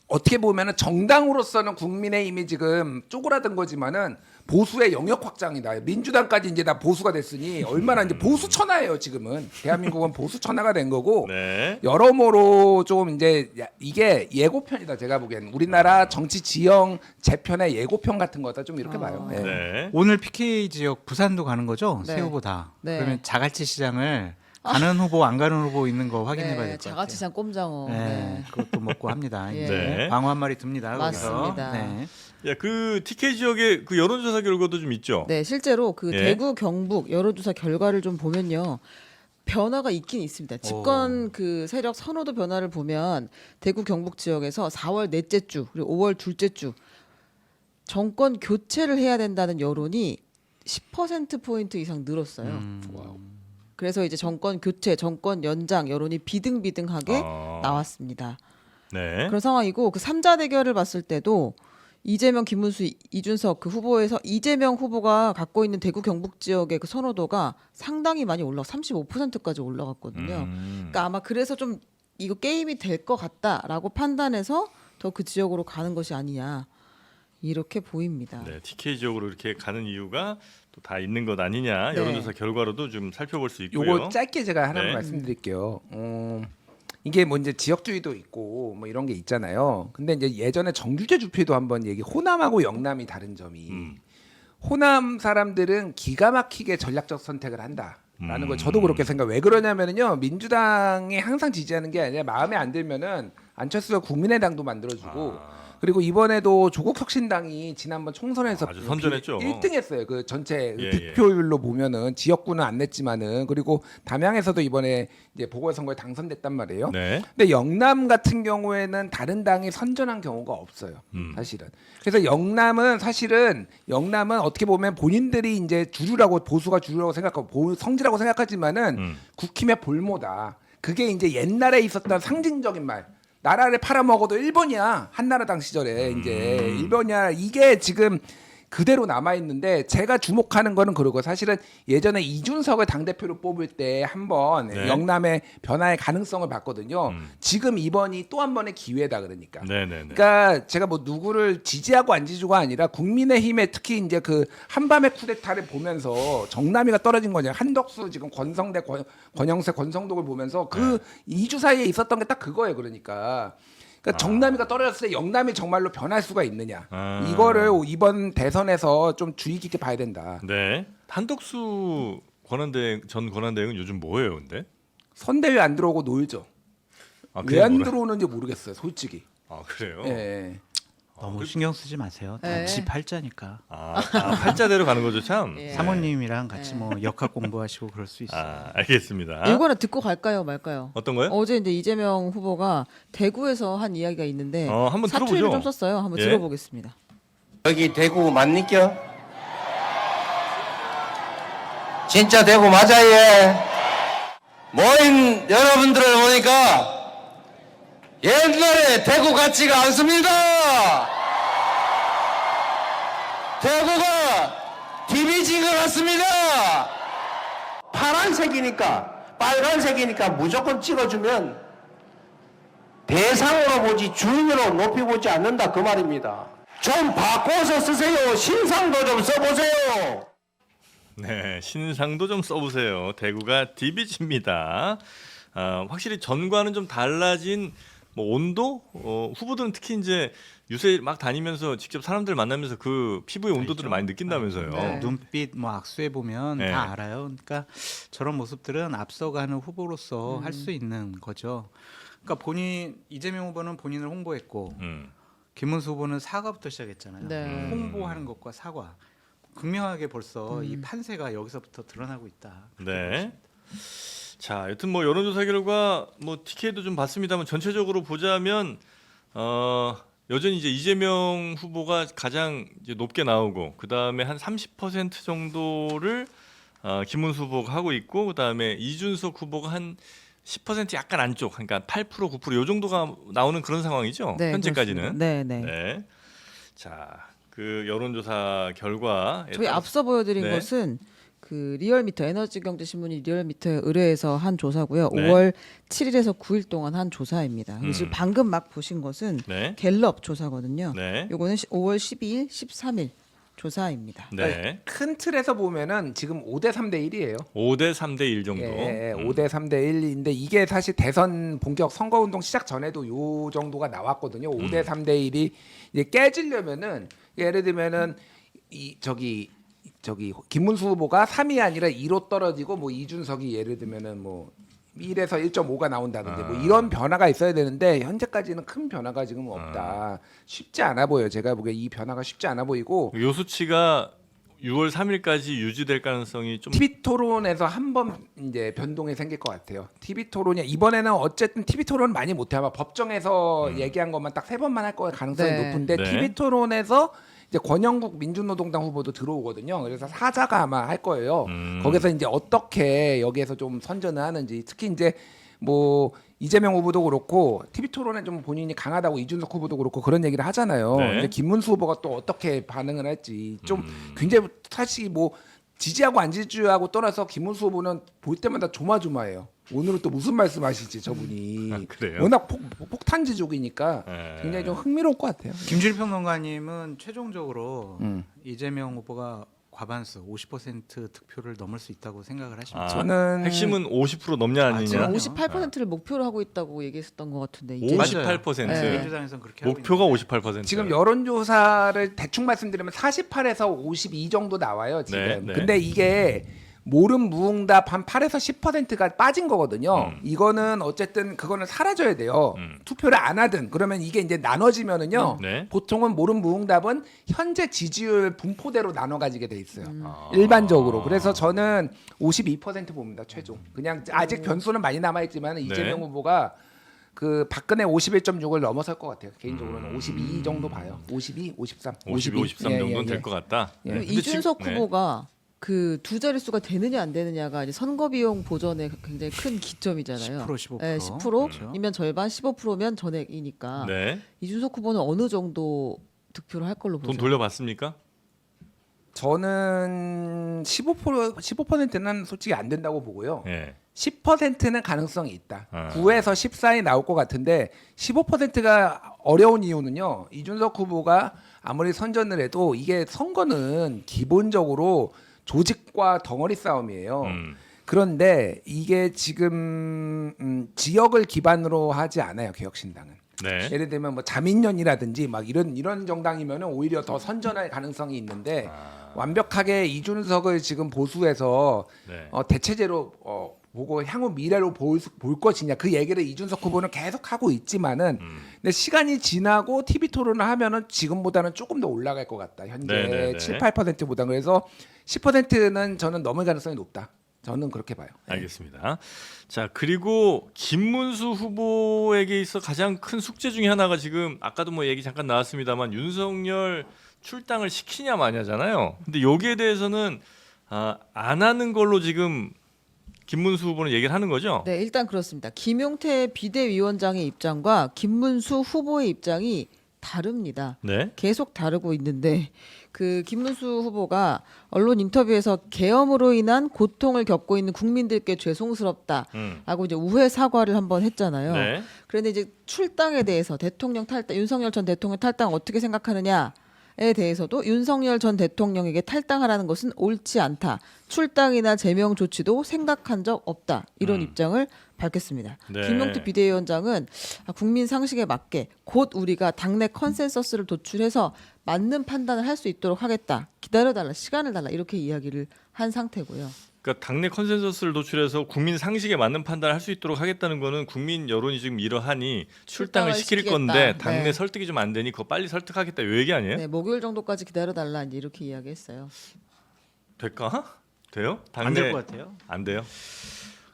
A: 어떻게 보면은 정당으로서는 국민의힘이 지금 쪼그라든 거지만은 보수의 영역 확장이다. 민주당까지 이제 다 보수가 됐으니 얼마나 이제 보수 천하예요 지금은. 대한민국은 보수 천하가 된 거고.
D: 네.
A: 여러모로 좀 이제 이게 예고편이다 제가 보기엔. 우리나라 정치 지형 재편의 예고편 같은 거다 좀 이렇게 봐요. 네.
D: 네.
B: 오늘 PK 지역 부산도 가는 거죠?
C: 네.
B: 세 후보 다.
C: 네.
B: 그러면 자갈치 시장을 가는 후보 안 가는 후보 있는 거 확인해봐야 될 것 같아요.
C: 자갈치장 꼼장어.
B: 네,
C: 네.
B: 그것도 먹고 합니다.
C: 예.
D: 네.
B: 광어 한 마리 듭니다.
C: 맞습니다.
B: 거기서. 네.
D: 야, 그 TK 지역의 그 여론조사 결과도 좀 있죠.
C: 네, 실제로 그
D: 예.
C: 대구 경북 여론조사 결과를 좀 보면요. 변화가 있긴 있습니다. 집권 그 세력 선호도 변화를 보면 대구 경북 지역에서 4월 넷째 주 그리고 5월 둘째 주 정권 교체를 해야 된다는 여론이 10% 포인트 이상 늘었어요. 그래서 이제 정권 교체, 정권 연장 여론이 비등비등하게 나왔습니다.
D: 네.
C: 그런 상황이고 그 3자 대결을 봤을 때도 이재명, 김문수, 이준석 그 후보에서 이재명 후보가 갖고 있는 대구 경북 지역의 그 선호도가 상당히 많이 35%까지 올라갔거든요. 그러니까 아마 그래서 좀 이거 게임이 될 것 같다라고 판단해서 더 그 지역으로 가는 것이 아니냐 이렇게 보입니다.
D: 네, TK 지역으로 이렇게 가는 이유가 또 다 있는 것 아니냐.
C: 네.
D: 여론조사 결과로도 좀 살펴볼 수 있고요.
A: 요거 짧게 제가 하나만
D: 네.
A: 말씀드릴게요. 이게 뭐 이제 지역주의도 있고 뭐 이런 게 있잖아요. 근데 이제 예전에 정규제 주표도 한번 호남하고 영남이 다른 점이 호남 사람들은 기가 막히게 전략적 선택을 한다라는 걸 저도 그렇게 생각. 왜 그러냐면은요, 민주당이 항상 지지하는 게 아니라 마음에 안 들면은 안철수가 국민의당도 만들어주고. 그리고 이번에도 조국혁신당이 지난번 총선에서
D: 아주 선전했죠.
A: 1등했어요. 그 전체
D: 예,
A: 득표율로 보면은 지역구는 안 냈지만은. 그리고 담양에서도 이번에 이제 보궐선거에 당선됐단 말이에요.
D: 네.
A: 근데 영남 같은 경우에는 다른 당이 선전한 경우가 없어요. 사실은. 그래서 영남은 어떻게 보면 본인들이 이제 주류라고, 보수가 주류라고 생각하고 성지라고 생각하지만은 국힘의 볼모다. 그게 이제 옛날에 있었던 상징적인 말. 나라를 팔아먹어도 1번이야. 한나라당 시절에 이제 1번이야. 이게 지금 그대로 남아 있는데, 제가 주목하는 거는 그러고, 사실은 예전에 이준석을 당대표로 뽑을 때 한번
D: 네.
A: 영남의 변화의 가능성을 봤거든요. 지금 이번이 또 한 번의 기회다. 그러니까.
D: 네네네.
A: 그러니까 제가 뭐 누구를 지지하고 안 지지고가 아니라 국민의힘의 특히 이제 그 한밤의 쿠데타를 보면서 정남이가 떨어진 거냐, 한덕수 지금 권성대 권영세 권성동을 보면서 그 2주 사이에 있었던 게 딱 그거예요. 그러니까 정남이가 떨어졌을 때 영남이 정말로 변할 수가 있느냐, 이거를 이번 대선에서 좀 주의 깊게 봐야 된다.
D: 네. 한덕수 전 권한대행은 요즘 뭐예요, 근데?
A: 선대위 안 들어오고 놀죠.
D: 아,
A: 왜 안 들어오는지 모르겠어요, 솔직히.
D: 아, 그래요?
A: 예.
B: 너무 신경 쓰지 마세요.
C: 네.
B: 다 지 팔자니까.
D: 팔자대로 가는 거죠, 참.
C: 예.
B: 사모님이랑 같이 뭐 역학 공부하시고 그럴 수 있어요.
D: 알겠습니다.
C: 이거는 듣고 갈까요, 말까요?
D: 어떤 거요?
C: 어제 이제 이재명 후보가 대구에서 한 이야기가 있는데
D: 한번
C: 사투리를
D: 들어보죠.
C: 좀 썼어요. 한번
D: 예.
C: 들어보겠습니다.
E: 여기 대구 맞니까? 진짜 대구 맞아요. 모인 여러분들을 보니까 옛날에 대구 같지가 않습니다. 대구가 DBG인 것 같습니다. 파란색이니까, 빨간색이니까 무조건 찍어주면 대상으로 보지 주인으로 높이 보지 않는다, 그 말입니다. 좀 바꿔서 쓰세요. 신상도 좀 써보세요.
D: 네, 신상도 좀 써보세요. 대구가 DBG입니다. 확실히 전과는 좀 달라진 뭐 온도? 후보들은 특히 이제 유세 막 다니면서 직접 사람들 만나면서 그 피부의 온도들을 많이 느낀다면서요.
C: 네.
B: 눈빛 뭐 악수해 보면
D: 네.
B: 다 알아요. 그러니까 저런 모습들은 앞서가는 후보로서 할 수 있는 거죠. 그러니까 이재명 후보는 본인을 홍보했고
D: 음.
B: 김문수 후보는 사과부터 시작했잖아요.
C: 네.
B: 홍보하는 것과 사과. 극명하게 벌써 이 판세가 여기서부터 드러나고 있다.
D: 네. 자, 여튼 뭐 여론조사 결과 뭐 TK도 좀 봤습니다만 전체적으로 보자면 여전히 이제 이재명 후보가 가장 이제 높게 나오고 그 다음에 한 30% 정도를 김문수 후보가 하고 있고 그 다음에 이준석 후보가 한 10% 약간 안쪽, 그러니까 8% 9% 요 정도가 나오는 그런 상황이죠.
C: 네,
D: 현재까지는.
C: 그렇습니다. 네, 네.
D: 네. 자, 그 여론조사 결과
C: 저희 앞서 보여드린
D: 네.
C: 것은 그 리얼미터 에너지경제신문이 리얼미터에 의뢰해서 한 조사고요.
D: 네.
C: 5월 7일에서 9일 동안 한 조사입니다. 지금
D: 음.
C: 방금 막 보신 것은
D: 네.
C: 갤럽 조사거든요.
D: 네.
C: 요거는 5월 12일, 13일 조사입니다.
D: 네.
A: 큰 틀에서 보면은 지금 5대 3대 1이에요.
D: 5대 3대 1 정도.
A: 예, 5대 3대 1인데 이게 사실 대선 본격 선거운동 시작 전에도 요 정도가 나왔거든요. 5대 3대 1이 이제 깨지려면은 예를 들면은 저기 김문수 후보가 3위 아니라 2로 떨어지고 뭐 이준석이 예를 들면은 뭐 1에서 1.5가 나온다든지 뭐 이런 변화가 있어야 되는데 현재까지는 큰 변화가 지금 없다. 쉽지 않아 보여요. 제가 보기에 이 변화가 쉽지 않아 보이고
D: 요 수치가 6월 3일까지 유지될 가능성이 좀
A: TV 토론에서 한 번 이제 변동이 생길 것 같아요. TV 토론이 이번에는 어쨌든 TV 토론 많이 못해 아마 법정에서 얘기한 것만 딱 3번만 할 거의 가능성이
C: 네.
A: 높은데
D: 네.
A: TV 토론에서 이제 권영국 민주노동당 후보도 들어오거든요. 그래서 사자가 아마 할 거예요. 거기서 이제 어떻게 여기에서 좀 선전을 하는지 특히 이제 뭐 이재명 후보도 그렇고 TV 토론에 좀 본인이 강하다고 이준석 후보도 그렇고 그런 얘기를 하잖아요.
D: 네.
A: 근데 김문수 후보가 또 어떻게 반응을 할지 좀 굉장히 사실 뭐 지지하고 안 지지하고 떠나서 김문수 후보는 볼 때마다 조마조마해요. 오늘은 또 무슨 말씀하실지 저분이
D: 그래요?
A: 워낙 폭탄지족이니까
D: 네.
A: 굉장히 좀 흥미로울 것 같아요.
B: 김준일 평론가님은 최종적으로 이재명 후보가 과반수 50% 득표를 넘을 수 있다고 생각을 하십니까?
A: 저는
D: 핵심은 50% 넘냐 아니냐.
C: 지금
B: 그럼요.
C: 58%를 목표로 하고 있다고 얘기했었던 것 같은데 이제
D: 58%.
C: 네.
B: 민주당에서는 그렇게 하고
D: 목표가
B: 있는데
D: 58%.
A: 지금 여론조사를 대충 말씀드리면 48에서 52 정도 나와요 지금.
D: 네, 네.
A: 근데 이게 모름 무응답 한 8에서 10%가 빠진 거거든요. 이거는 어쨌든 그거는 사라져야 돼요. 투표를 안 하든 그러면 이게 이제 나눠지면은요.
D: 네.
A: 보통은 모름 무응답은 현재 지지율 분포대로 나눠 가지게 돼 있어요.
D: 아.
A: 일반적으로. 그래서 저는 52% 봅니다 최종. 그냥 아직 변수는 많이 남아 있지만 이재명 후보가 그 박근혜 51.6을 넘어설 것 같아요. 개인적으로는 52 정도 봐요. 52, 53,
D: 52, 53
A: 예,
D: 정도는
A: 예,
D: 될
A: 예.
D: 것 같다.
C: 그리고
D: 근데
C: 이준석
D: 지금- 네.
C: 후보가 그 두 자릿수가 되느냐 안 되느냐가 이제 선거 비용 보전에 굉장히 큰 기점이잖아요.
B: 10%, 15%.
C: 네,
B: 그렇죠.
C: 10%이면 절반, 15%면 전액이니까
D: 네.
C: 이준석 후보는 어느 정도 득표를 할 걸로
D: 돈
C: 보세요?
D: 돌려봤습니까?
A: 저는 15%는 솔직히 안 된다고 보고요.
D: 예.
A: 10%는 가능성이 있다.
D: 아.
A: 9에서 10 사이 나올 것 같은데 15%가 어려운 이유는요. 이준석 후보가 아무리 선전을 해도 이게 선거는 기본적으로 조직과 덩어리 싸움이에요. 그런데 이게 지금 지역을 기반으로 하지 않아요. 개혁신당은.
D: 네.
A: 예를 들면 뭐 자민련이라든지 막 이런 정당이면은 오히려 더 선전할 가능성이 있는데 완벽하게 이준석을 지금 보수해서
D: 네.
A: 대체제로 보고 향후 미래로 볼 것이냐 그 얘기를 이준석 후보는 계속 하고 있지만은 근데 시간이 지나고 TV 토론을 하면은 지금보다는 조금 더 올라갈 것 같다. 현재
D: 네, 네, 네.
A: 7, 8%보다 그래서 10%는 저는 넘을 가능성이 높다. 저는 그렇게 봐요.
D: 알겠습니다. 자, 그리고 김문수 후보에게 있어 가장 큰 숙제 중에 하나가 지금 아까도 뭐 얘기 잠깐 나왔습니다만 윤석열 출당을 시키냐 마냐잖아요. 근데 여기에 대해서는 안 하는 걸로 지금 김문수 후보는 얘기를 하는 거죠?
C: 네, 일단 그렇습니다. 김용태 비대위원장의 입장과 김문수 후보의 입장이 다릅니다.
D: 네.
C: 계속 다르고 있는데 그 김문수 후보가 언론 인터뷰에서 계엄으로 인한 고통을 겪고 있는 국민들께 죄송스럽다라고 이제 우회 사과를 한번 했잖아요.
D: 네.
C: 그런데 이제 출당에 대해서 대통령 탈당, 윤석열 전 대통령 탈당 어떻게 생각하느냐에 대해서도 윤석열 전 대통령에게 탈당하라는 것은 옳지 않다. 출당이나 제명 조치도 생각한 적 없다. 이런 입장을 밝혔습니다.
D: 네.
C: 김용태 비대위원장은 국민 상식에 맞게 곧 우리가 당내 컨센서스를 도출해서 맞는 판단을 할 수 있도록 하겠다. 기다려달라, 시간을 달라 이렇게 이야기를 한 상태고요.
D: 그러니까 당내 컨센서스를 도출해서 국민 상식에 맞는 판단을 할 수 있도록 하겠다는 거는 국민 여론이 지금 이러하니 출당을 시킬
C: 시키겠다.
D: 건데 당내
C: 네.
D: 설득이 좀 안 되니 그거 빨리 설득하겠다 이 얘기 아니에요?
C: 네, 목요일 정도까지 기다려달라 이제 이렇게 이야기했어요.
D: 될까? 돼요?
B: 안 될 것 같아요.
D: 안 돼요?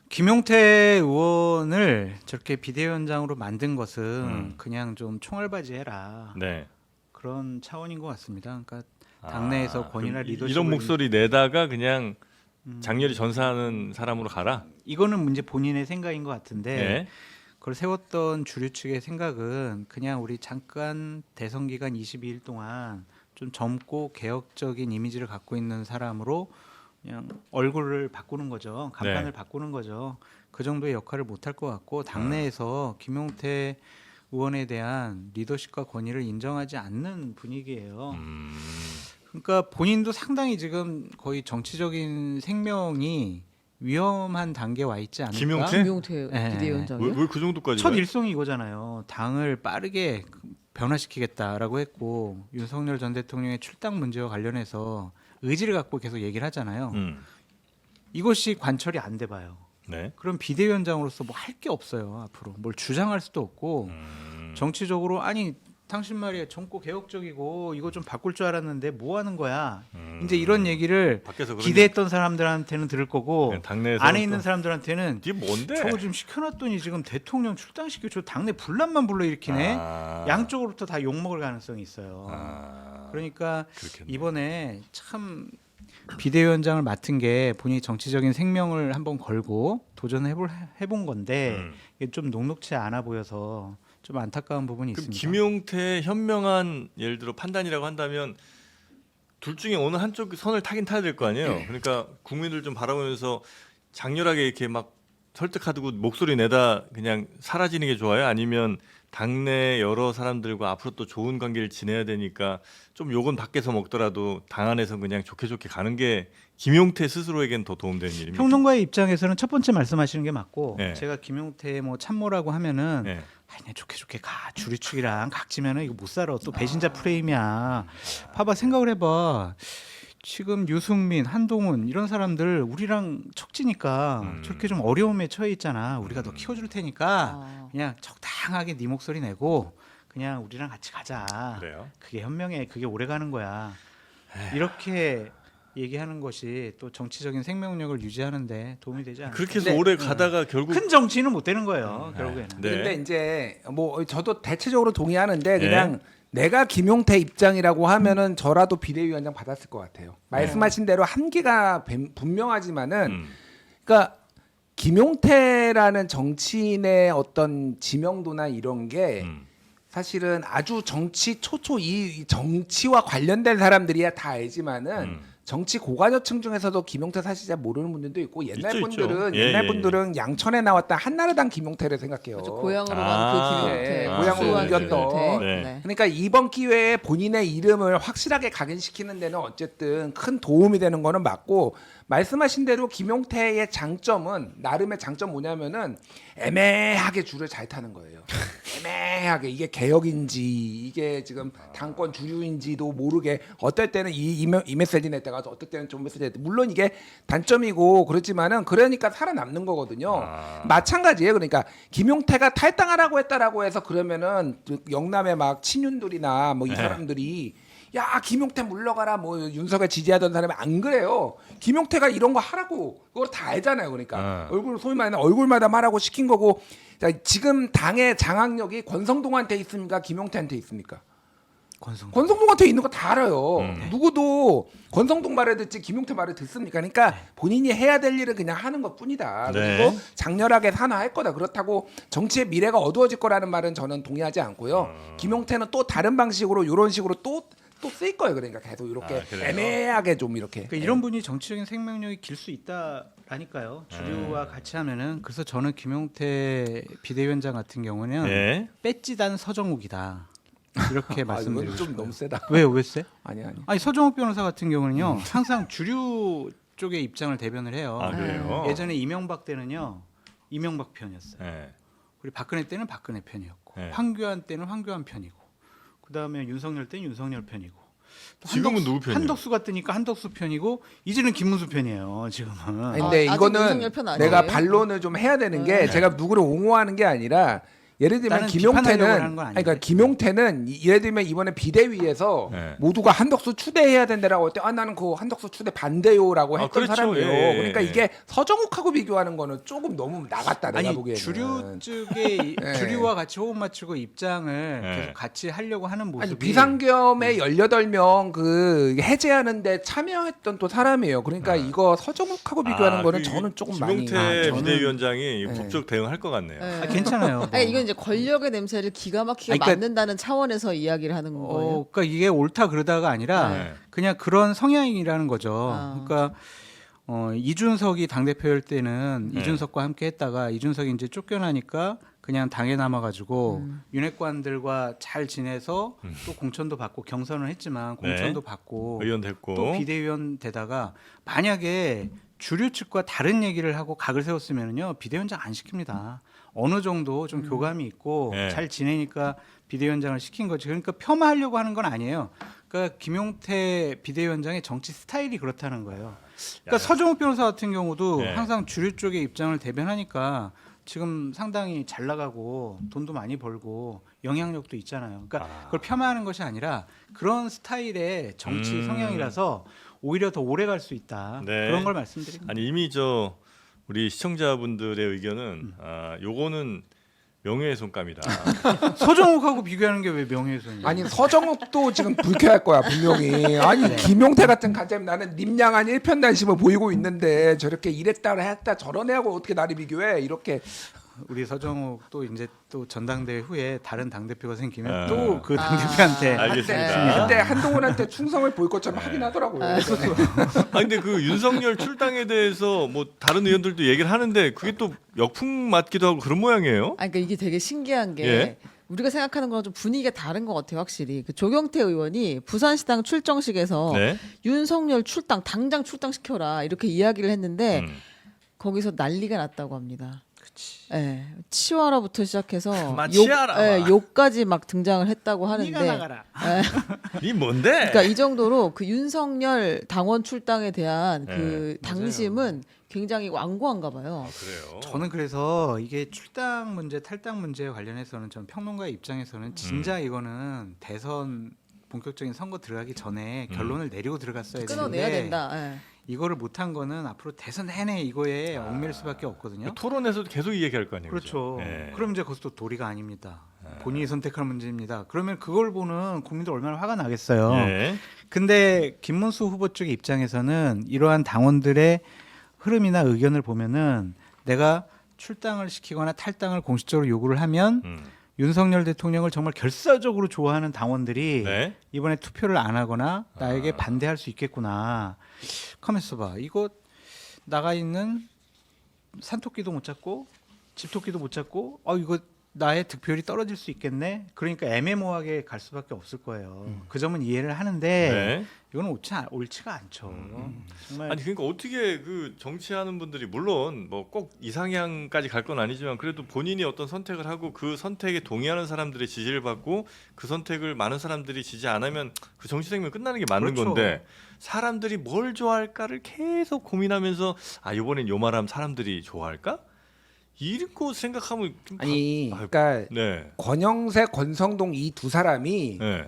B: 김용태 의원을 저렇게 비대위원장으로 만든 것은 그냥 좀 총알바지해라
D: 네.
B: 그런 차원인 것 같습니다. 그러니까 당내에서 권위나
D: 그럼
B: 리더십을
D: 이런 목소리 내다가 그냥 장렬히 전사하는 사람으로 가라.
B: 이거는 문제 본인의 생각인 것 같은데
D: 네.
B: 그걸 세웠던 주류 측의 생각은 그냥 우리 잠깐 대선 기간 22일 동안 좀 젊고 개혁적인 이미지를 갖고 있는 사람으로 그냥 얼굴을 바꾸는 거죠. 간판을
D: 네.
B: 바꾸는 거죠. 그 정도의 역할을 못할 것 같고 당내에서 김용태 의원에 대한 리더십과 권위를 인정하지 않는 분위기예요. 그러니까 본인도 상당히 지금 거의 정치적인 생명이 위험한 단계에 와 있지 않을까?
D: 김용태?
C: 김용태
B: 네.
C: 비대위원장이요?
D: 왜 그 정도까지?
B: 첫
D: 가요?
B: 일성이 이거잖아요. 당을 빠르게 변화시키겠다라고 했고 윤석열 전 대통령의 출당 문제와 관련해서 의지를 갖고 계속 얘기를 하잖아요. 이것이 관철이 안 돼 봐요.
D: 네.
B: 그럼 비대위원장으로서 뭐 할 게 없어요. 앞으로 뭘 주장할 수도 없고 정치적으로 아니 당신 말이야 젊고 개혁적이고 이거 좀 바꿀 줄 알았는데 뭐 하는 거야. 이제 이런 얘기를
D: 밖에서 그런
B: 기대했던 사람들한테는 들을 거고
D: 네, 당내에서
B: 안에 있는 사람들한테는
D: 이게 뭔데?
B: 저거 지금 시켜놨더니 지금 대통령 출당시켜 저 당내 분란만 불러일으키네.
D: 아.
B: 양쪽으로부터 다 욕먹을 가능성이 있어요. 그러니까
D: 그렇겠네.
B: 이번에 참 비대위원장을 맡은 게 본인이 정치적인 생명을 한번 걸고 해본 건데 이게 좀 녹록치 않아 보여서 좀 안타까운 부분이
D: 그럼
B: 있습니다.
D: 김용태 현명한 예를 들어 판단이라고 한다면 둘 중에 어느 한쪽 선을 타긴 타야 될 거 아니에요. 그러니까 국민들 좀 바라보면서 장렬하게 이렇게 막 설득하고 목소리 내다 그냥 사라지는 게 좋아요? 아니면 당내 여러 사람들과 앞으로 또 좋은 관계를 지내야 되니까 좀 욕은 밖에서 먹더라도 당 안에서 그냥 좋게 좋게 가는 게 김용태 스스로에겐 더 도움되는 일입니다.
B: 평론가의 입장에서는 첫 번째 말씀하시는 게 맞고
D: 네.
B: 제가 김용태 뭐 참모라고 하면은
D: 네.
B: 그냥 좋게 좋게 가 주류축이랑 각지면은 이거 못 살아 또 배신자 프레임이야. 봐봐 생각을 해봐. 지금 유승민, 한동훈 이런 사람들 우리랑 척지니까 저렇게 좀 어려움에 처해 있잖아. 우리가 너 키워줄 테니까 그냥 적당하게 네 목소리 내고 그냥 우리랑 같이 가자.
D: 그래요?
B: 그게 현명해. 그게 오래 가는 거야. 이렇게 얘기하는 것이 또 정치적인 생명력을 유지하는데 도움이 되지 않을까.
D: 그렇게 해서
A: 네.
D: 오래 가다가 결국
B: 큰 정치는 못 되는 거예요. 결국에는.
D: 네.
A: 근데 이제 뭐 저도 대체적으로 동의하는데 그냥 내가 김용태 입장이라고 하면은 저라도 비대위원장 받았을 것 같아요. 말씀하신 대로 한계가 분명하지만은 그러니까 김용태라는 정치인의 어떤 지명도나 이런 게 사실은 아주 정치 초초 이 정치와 관련된 사람들이야 다 알지만은 정치 고관여층 중에서도 김용태 사실 잘 모르는 분들도 있고 옛날
D: 있죠,
A: 분들은
D: 있죠. 예,
A: 옛날
D: 예,
A: 분들은 양천에 나왔던 한나라당 김용태를 생각해요.
C: 그렇죠. 고향으로
D: 아,
C: 간 그 김용태,
A: 네,
D: 고향으로
C: 수원
A: 옮겼던.
C: 김용태.
D: 네.
C: 네.
A: 그러니까 이번 기회에 본인의 이름을 확실하게 각인시키는 데는 어쨌든 큰 도움이 되는 거는 맞고 말씀하신 대로 김용태의 장점은 나름의 장점 뭐냐면은 애매하게 줄을 잘 타는 거예요. 애매하게 이게 개혁인지 이게 지금 당권 주류인지도 모르게 어떨 때는 이 메시지 냈다가 어떨 때는 좀 메시지 냈다. 물론 이게 단점이고 그렇지만은 그러니까 살아남는 거거든요. 마찬가지예요. 그러니까 김용태가 탈당하라고 했다라고 해서 그러면은 영남의 막 친윤들이나 뭐 이 사람들이 야 김용태 물러가라 뭐 윤석열 지지하던 사람이 안 그래요. 김용태가 이런 거 하라고 그걸 다 알잖아요. 그러니까 얼굴 소위 말하는 얼굴마다 하라고 시킨 거고 자, 지금 당의 장악력이 권성동한테 있습니까? 김용태한테 있습니까? 권성동한테 있는 거 다 알아요. 누구도 권성동 말을 듣지 김용태 말을 듣습니까? 그러니까 본인이 해야 될 일은 그냥 하는 것뿐이다.
D: 네.
A: 그리고 장렬하게 산화할 거다. 그렇다고 정치의 미래가 어두워질 거라는 말은 저는 동의하지 않고요. 김용태는 또 다른 방식으로 이런 식으로 또 쓰일 거예요. 그러니까 계속 이렇게
D: 그래요?
A: 애매하게 좀 이렇게.
B: 그러니까 이런 분이 정치적인 생명력이 길 수 있다라니까요. 주류와 같이 하면은 그래서 저는 김용태 비대위원장 같은 경우는
D: 네.
B: 배지단 서정욱이다. 이렇게 말씀드리고
A: 이건 좀
B: 싶어요.
A: 너무 세다.
B: 왜요? 왜 세?
A: 아니.
B: 아니 서정욱 변호사 같은 경우는요. 항상 주류 쪽의 입장을 대변을 해요.
D: 아 그래요?
B: 예전에 이명박 때는요. 이명박 편이었어요.
D: 네.
B: 그리고 박근혜 때는 박근혜 편이었고
D: 네.
B: 황교안 때는 황교안 편이고 그다음에 윤석열 때는 윤석열 편이고
D: 지금은 누구 편이에요?
B: 한덕수가 뜨니까 한덕수 편이고 이제는 김문수 편이에요. 지금은.
A: 아니, 근데
C: 아직
A: 이거는
C: 윤석열 편 아니에요?
A: 내가 반론을 좀 해야 되는 게 제가 누구를 옹호하는 게 아니라 예를 들면
B: 나는 비판하려고 하는 건 아닌데.
A: 그러니까 김용태는 예를 들면 이번에 비대위에서
D: 네.
A: 모두가 한덕수 추대해야 된다라고 할 때 나는 그 한덕수 추대 반대요라고 했던
D: 그렇죠.
A: 사람이에요.
D: 예, 예,
A: 그러니까
D: 예.
A: 이게 서정욱하고 비교하는 거는 조금 너무 나갔다 내가
B: 아니
A: 보기에는.
B: 주류 쪽의
A: 네.
B: 주류와 같이 호흡 맞추고 입장을
D: 네.
B: 계속 같이 하려고 하는 모습이
A: 아니 비상겸의 18명 그 해제하는데 참여했던 또 사람이에요. 그러니까 이거 서정욱하고 비교하는 거는 저는 조금 많이
D: 김용태
B: 저는-
D: 비대위원장이
A: 네.
D: 법적 대응할 것 같네요.
C: 네.
B: 괜찮아요. 뭐.
C: 아니, 이건 이제 권력의 냄새를 기가 막히게
B: 아니, 그러니까-
C: 맡는다는 차원에서 이야기를 하는 거예요.
B: 그러니까 이게 옳다 그러다가 아니라
D: 네.
B: 그냥 그런 성향이라는 거죠.
C: 아.
B: 그러니까 이준석이 당 대표일 때는
D: 네.
B: 이준석과 함께 했다가 이준석이 이제 쫓겨나니까 그냥 당에 남아가지고 윤핵관들과 잘 지내서 또 공천도 받고 경선을 했지만 공천도
D: 네.
B: 받고
D: 의원 됐고
B: 또 비대위원 되다가 만약에 주류 측과 다른 얘기를 하고 각을 세웠으면요 비대위원장 안 시킵니다. 어느 정도 좀 교감이 있고
D: 네.
B: 잘 지내니까 비대위원장을 시킨 거지. 그러니까 폄하하려고 하는 건 아니에요. 그러니까 김용태 비대위원장의 정치 스타일이 그렇다는 거예요. 그러니까 서정욱 변호사 같은 경우도
D: 네.
B: 항상 주류 쪽의 입장을 대변하니까 지금 상당히 잘 나가고 돈도 많이 벌고 영향력도 있잖아요. 그러니까 그걸 폄하하는 것이 아니라 그런 스타일의 정치 성향이라서 오히려 더 오래 갈 수 있다.
D: 네.
B: 그런 걸 말씀드립니다.
D: 아니 이미 우리 시청자분들의 의견은 요거는 명예훼손감이다.
B: 서정욱하고 비교하는 게 왜 명예훼손이에요?
A: 아니 서정욱도 지금 불쾌할 거야 분명히. 아니 김용태 같은 가짜면 나는 님양한 일편단심을 보이고 있는데 저렇게 이랬다 했다 저런 애하고 어떻게 나를 비교해 이렇게.
B: 우리 서정욱 또 이제 또 전당대회 후에 다른 당 대표가 생기면
D: 아.
B: 또 그 당 대표한테
D: 알겠습니다.
A: 한때 한동훈한테 충성을 보일 것처럼 하긴 하더라고요.
D: 아 근데 그 윤석열 출당에 대해서 뭐 다른 의원들도 얘기를 하는데 그게 또 역풍 맞기도 하고 그런 모양이에요.
C: 아니, 그러니까 이게 되게 신기한 게
D: 예.
C: 우리가 생각하는 거랑 좀 분위기가 다른 것 같아요, 확실히. 그 조경태 의원이 부산시당 출정식에서
D: 네.
C: 윤석열 출당 당장 출당시켜라 이렇게 이야기를 했는데
D: 음.
C: 거기서 난리가 났다고 합니다. 예, 치와라부터 시작해서
D: 그만 치아라,
C: 예,
D: 막.
C: 욕까지 막 등장을 했다고 하는데.
B: 네가 나가라.
D: 니 뭔데?
C: 그러니까 이 정도로 그 윤석열 당원 출당에 대한 그
D: 네,
C: 당심은 굉장히 완고한가 봐요.
D: 그래요.
B: 저는 그래서 이게 출당 문제, 탈당 문제에 관련해서는 전 평론가의 입장에서는 진짜 이거는 대선 본격적인 선거 들어가기 전에 결론을 내리고 들어갔어야
C: 끊어내야
B: 되는데
C: 된다. 예.
B: 이거를 못한 거는 앞으로 대선 내내 이거에 얽매일 수밖에 없거든요.
D: 토론에서도 계속 이 얘기할 거 아니에요.
B: 그렇죠.
D: 네.
B: 그럼 이제 그것도 도리가 아닙니다. 본인이 선택할 문제입니다. 그러면 그걸 보는 국민들 얼마나 화가 나겠어요.
D: 네.
B: 근데 김문수 후보 쪽의 입장에서는 이러한 당원들의 흐름이나 의견을 보면은 내가 출당을 시키거나 탈당을 공식적으로 요구를 하면 윤석열 대통령을 정말 결사적으로 좋아하는 당원들이
D: 네.
B: 이번에 투표를 안 하거나 나에게 반대할 수 있겠구나. 가만있어 봐. 이거 나가 있는 산토끼도 못 잡고 집토끼도 못 잡고 이거 나의 득표율이 떨어질 수 있겠네. 그러니까 애매모호하게 갈 수밖에 없을 거예요. 그 점은 이해를 하는데
D: 네.
B: 이건 옳지가 않죠. 정말
D: 아니 그러니까 어떻게 그 정치하는 분들이 물론 뭐 꼭 이상향까지 갈 건 아니지만 그래도 본인이 어떤 선택을 하고 그 선택에 동의하는 사람들의 지지를 받고 그 선택을 많은 사람들이 지지 안 하면 그 정치 생명 끝나는 게 맞는
B: 그렇죠.
D: 건데 사람들이 뭘 좋아할까를 계속 고민하면서 이번엔 요 말하면 사람들이 좋아할까? 이거 생각하면 좀
A: 아니
D: 아유,
A: 그러니까
D: 네.
A: 권영세, 권성동 이 두 사람이
D: 네.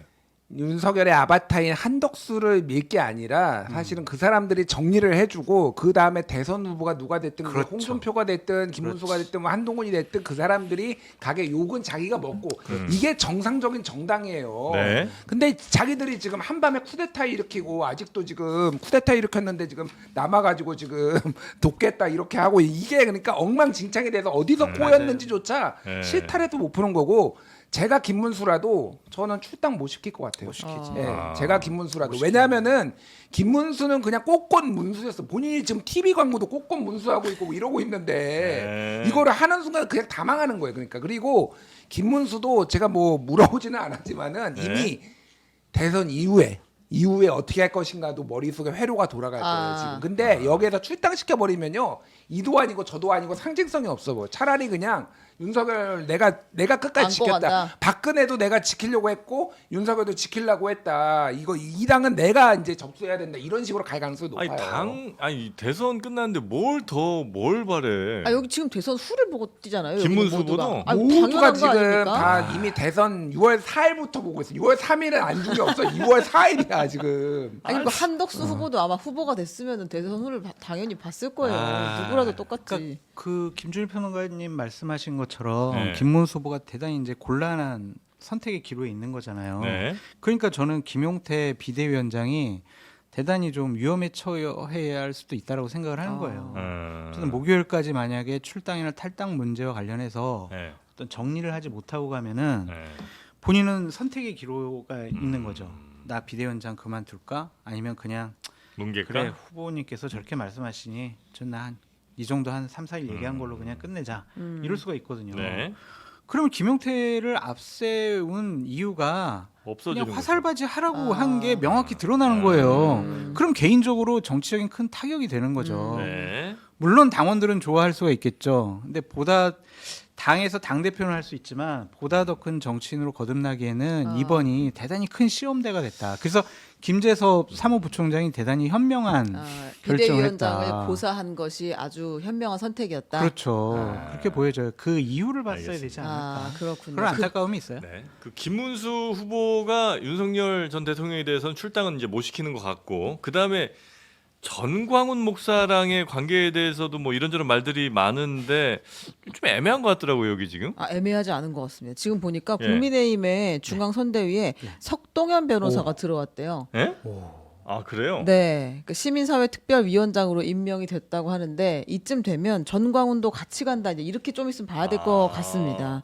A: 윤석열의 아바타인 한덕수를 밀 게 아니라 사실은 그 사람들이 정리를 해주고 그 다음에 대선 후보가 누가 됐든
B: 그렇죠.
A: 홍준표가 됐든 김문수가 됐든 뭐 한동훈이 됐든 그 사람들이 가게 욕은 자기가 먹고 이게 정상적인 정당이에요.
D: 네.
A: 근데 자기들이 지금 한밤에 쿠데타 일으키고 아직도 지금 쿠데타 일으켰는데 지금 남아가지고 지금 돕겠다 이렇게 하고 이게 그러니까 엉망진창이 돼서 어디서 꼬였는지조차
D: 네.
A: 실타래도 못 푸는 거고. 제가 김문수라도 저는 출당 못 시킬 것 같아요.
B: 못 시키지.
A: 예, 제가 김문수라도 왜냐하면은 김문수는 그냥 꽃꽃 문수였어. 본인이 지금 TV 광고도 꽃꽃 문수하고 있고 뭐 이러고 있는데
D: 네.
A: 이거를 하는 순간 그냥 다 망하는 거예요. 그러니까 그리고 김문수도 제가 뭐 물어보지는 않았지만은
D: 네.
A: 이미 대선 이후에 어떻게 할 것인가도 머릿속에 회로가 돌아갈 거예요 지금. 근데 여기에서 출당시켜 버리면요 이도 아니고 저도 아니고 상징성이 없어 보여. 차라리 그냥 윤석열 내가 끝까지
C: 안고
A: 지켰다.
C: 간다.
A: 박근혜도 내가 지키려고 했고 윤석열도 지키려고 했다. 이거 이 당은 내가 이제 접수해야 된다. 이런 식으로 갈 가능성이 높아요.
D: 아니 대선 끝났는데 뭘 바래?
C: 아 여기 지금 대선 후를 보고 뛰잖아요. 여기
D: 김문수
C: 모두가.
D: 후보도?
C: 아,
A: 모두가
C: 당연한 거
A: 지금
C: 아닙니까?
A: 다 이미 대선 6월 4일부터 보고 있어. 6월 3일은 안 준 게 없어. 6월 4일이야 지금.
C: 아니 그리고 한덕수 후보도 아마 후보가 됐으면 대선 후를 당연히 봤을 거예요. 누구라도 똑같지.
B: 그러니까 그 김준일 평론가님 말씀하신 것처럼
D: 네.
B: 김문수 후보가 대단히 이제 곤란한 선택의 기로에 있는 거잖아요.
D: 네.
B: 그러니까 저는 김용태 비대위원장이 대단히 좀 위험에 처해야 할 수도 있다라고 생각을 하는 거예요. 저는 목요일까지 만약에 출당이나 탈당 문제와 관련해서
D: 네.
B: 어떤 정리를 하지 못하고 가면은
D: 네.
B: 본인은 선택의 기로가 있는 거죠. 나 비대위원장 그만둘까? 아니면 그냥
D: 뭉개까?
B: 그래 후보님께서 저렇게 말씀하시니 전 한 이 정도 한 3, 4일 얘기한 걸로 그냥 끝내자. 이럴 수가 있거든요.
D: 네.
B: 그러면 김용태를 앞세운 이유가
D: 없어지는
B: 그냥 화살바지 하라고
C: 아.
B: 한 게 명확히 드러나는 거예요. 그럼 개인적으로 정치적인 큰 타격이 되는 거죠.
D: 네.
B: 물론 당원들은 좋아할 수가 있겠죠. 근데 보다 당에서 당 대표는 할 수 있지만 보다 더 큰 정치인으로 거듭나기에는 이번이 대단히 큰 시험대가 됐다. 그래서 김재섭 사무부총장이 대단히 현명한 결정을
C: 비대위원장을
B: 했다.
C: 고사한 것이 아주 현명한 선택이었다.
B: 그렇죠. 그렇게 보여져요. 그 이유를 봤어야
D: 알겠습니다.
B: 되지 않을까.
C: 아 그렇군요.
B: 그런 안타까움이 있어요.
D: 네. 그 김문수 후보가 윤석열 전 대통령에 대해서는 출당은 이제 못 시키는 것 같고, 그 다음에 전광훈 목사랑의 관계에 대해서도 뭐 이런저런 말들이 많은데 좀 애매한 것 같더라고요 여기 지금.
C: 애매하지 않은 것 같습니다. 지금 보니까
D: 예.
C: 국민의힘의 중앙선대위에 석동현 변호사가 들어왔대요.
D: 예? 아 그래요?
C: 네, 그러니까 시민사회특별위원장으로 임명이 됐다고 하는데 이쯤 되면 전광훈도 같이 간다. 이제 이렇게 좀 있으면 봐야 될 것 같습니다.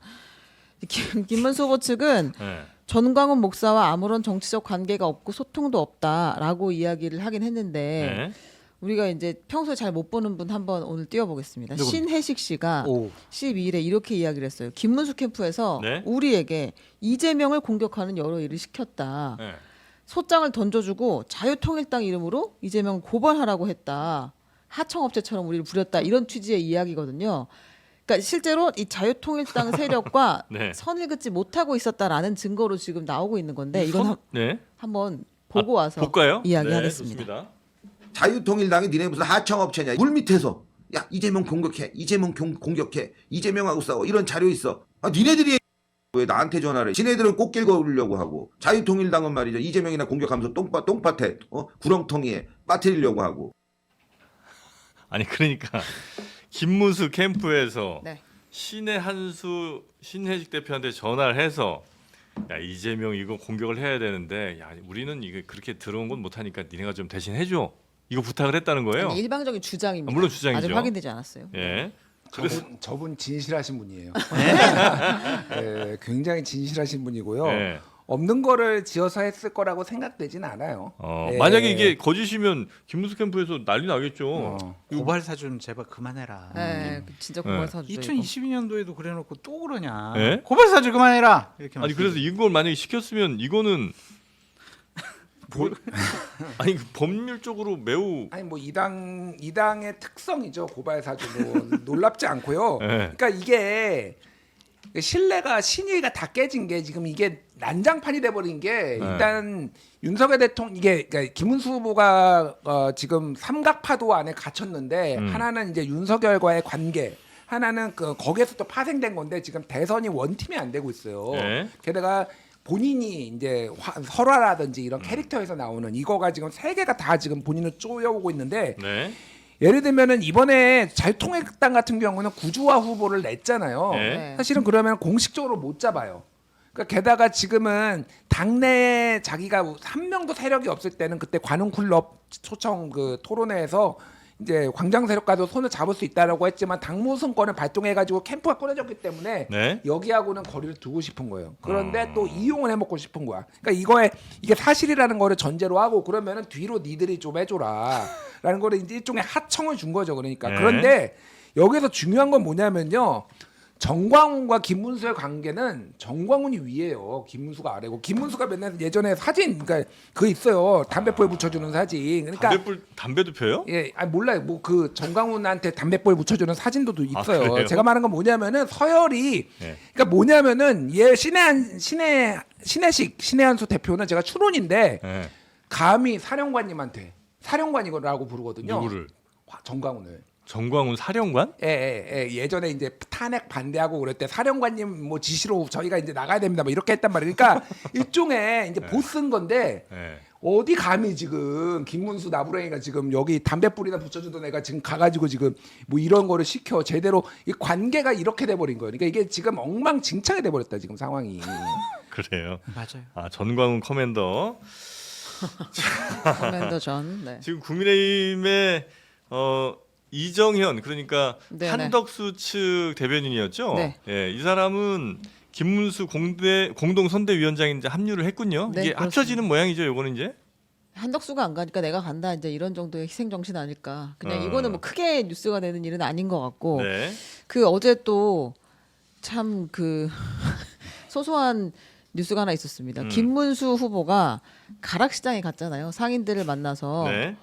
C: 김문수 후보 측은
D: 네.
C: 전광훈 목사와 아무런 정치적 관계가 없고 소통도 없다라고 이야기를 하긴 했는데
D: 네.
C: 우리가 이제 평소에 잘 못 보는 분 한번 오늘 띄워보겠습니다.
B: 누굽니까?
C: 신혜식 씨가
B: 오.
C: 12일에 이렇게 이야기를 했어요. 김문수 캠프에서
D: 네.
C: 우리에게 이재명을 공격하는 여러 일을 시켰다.
D: 네.
C: 소장을 던져주고 자유통일당 이름으로 이재명을 고발하라고 했다. 하청업체처럼 우리를 부렸다. 이런 취지의 이야기거든요. 그러니까 실제로 이 자유통일당 세력과
D: 네.
C: 선을 긋지 못하고 있었다라는 증거로 지금 나오고 있는 건데 이건
D: 네.
C: 한번 보고 와서
D: 볼까요?
C: 이야기하겠습니다.
D: 네, 좋습니다.
H: 자유통일당이 니네 무슨 하청업체냐 물밑에서 야 이재명 공격해 이재명 공격해 이재명하고 싸워 이런 자료 있어. 니네들이 왜 나한테 전화를 해. 지네들은 꽃길 걸으려고 하고 자유통일당은 말이죠 이재명이나 공격하면서 똥밭에 구렁텅이에 빠뜨리려고 하고.
D: 아니 그러니까 김문수 캠프에서
C: 네.
D: 신의 한수 신혜식 대표한테 전화를 해서 야 이재명 이거 공격을 해야 되는데 야 우리는 이거 그렇게 들어온 건 못하니까 니네가 좀 대신 해줘 이거 부탁을 했다는 거예요.
C: 아니, 일방적인 주장입니다.
D: 물론 주장이죠.
C: 아직 확인되지 않았어요.
D: 예.
A: 저분 진실하신 분이에요. 네, 굉장히 진실하신 분이고요.
D: 예.
A: 없는 거를 지어서 했을 거라고 생각되진 않아요. 예.
D: 만약에 이게 거짓이면 김문수 캠프에서 난리 나겠죠.
B: 고발 사준 제발 그만해라.
C: 네, 진짜 고발 사주죠.
B: 2022년도에도 그래놓고 또 그러냐.
D: 네?
B: 고발 사주 그만해라. 이렇게
D: 아니 그래서 이걸 만약에 시켰으면 이거는 아니 그 법률적으로 매우
A: 아니 뭐 이당의 특성이죠. 고발 사주도 놀랍지 않고요.
D: 네.
A: 그러니까 이게 신뢰가 신의가 다 깨진 게 지금 이게 난장판이 돼버린 게 일단 윤석열 대통령 이게 그러니까 김문수 후보가 지금 삼각파도 안에 갇혔는데 하나는 이제 윤석열과의 관계. 하나는 거기에서 또 파생된 건데 지금 대선이 원팀이 안 되고 있어요.
D: 네.
A: 게다가 본인이 이제 설화라든지 이런 캐릭터에서 나오는 이거가 지금 세 개가 다 지금 본인을 쪼여오고 있는데
D: 네.
A: 예를 들면은 이번에 자유통일당 같은 경우는 구주화 후보를 냈잖아요.
D: 네.
A: 사실은 그러면 공식적으로 못 잡아요. 그러니까 게다가 지금은 당내에 자기가 한 명도 세력이 없을 때는 그때 관훈클럽 초청 그 토론회에서 이제 광장 세력과도 손을 잡을 수 있다라고 했지만 당무승권을 발동해가지고 캠프가 꾸려졌기 때문에
D: 네.
A: 여기하고는 거리를 두고 싶은 거예요. 그런데 또 이용을 해먹고 싶은 거야. 그러니까 이게 사실이라는 거를 전제로 하고 그러면은 뒤로 니들이 좀 해줘라라는 거를 이제 일종의 하청을 준 거죠. 그러니까
D: 네.
A: 그런데 여기서 중요한 건 뭐냐면요. 정광훈과 김문수의 관계는 정광훈이 위에요. 김문수가 아래고 김문수가 맨날 예전에 사진 그러니까 그 있어요. 담배불 붙여주는 사진. 그러니까
D: 담배도 펴요?
A: 예, 아니 몰라요. 뭐 그 정광훈한테 담배불 붙여주는 사진도 있어요.
D: 그래요?
A: 제가 말하는 건 뭐냐면은 서열이
D: 네.
A: 그러니까 뭐냐면은 얘 신혜식 신혜한수 대표는 제가 추론인데
D: 네.
A: 감히 사령관님한테 사령관이라고 부르거든요.
D: 누구를?
A: 정광훈을.
D: 정광훈 사령관?
A: 예전에 이제 탄핵 반대하고 그럴 때 사령관님 뭐 지시로 저희가 이제 나가야 됩니다. 뭐 이렇게 했단 말이에요. 그러니까 일종의 이제 보스인 건데
D: 네.
A: 어디 감히 지금 김문수 나부랭이가 지금 여기 담배불이나 붙여주던 애가 지금 가가지고 지금 뭐 이런 거를 시켜 제대로 이 관계가 이렇게 돼버린 거예요. 그러니까 이게 지금 엉망진창이 돼버렸다 지금 상황이.
D: 그래요.
B: 맞아요.
D: 아 전광훈 커맨더.
C: 커맨더 전. 네.
D: 지금 국민의힘의 이정현 그러니까
C: 네네.
D: 한덕수 측 대변인이었죠.
C: 네.
D: 예, 이 사람은 김문수 공동 선대위원장에 이제 합류를 했군요.
C: 네,
D: 이게
C: 그렇습니다.
D: 합쳐지는 모양이죠. 요거는 이제.
C: 한덕수가 안 가니까 내가 간다 이제 이런 정도의 희생 정신 아닐까. 그냥
D: 어.
C: 이거는 뭐 크게 뉴스가 되는 일은 아닌 것 같고.
D: 네.
C: 그 어제 또 참 그 소소한 뉴스가 하나 있었습니다. 김문수 후보가 가락시장에 갔잖아요. 상인들을 만나서
D: 네.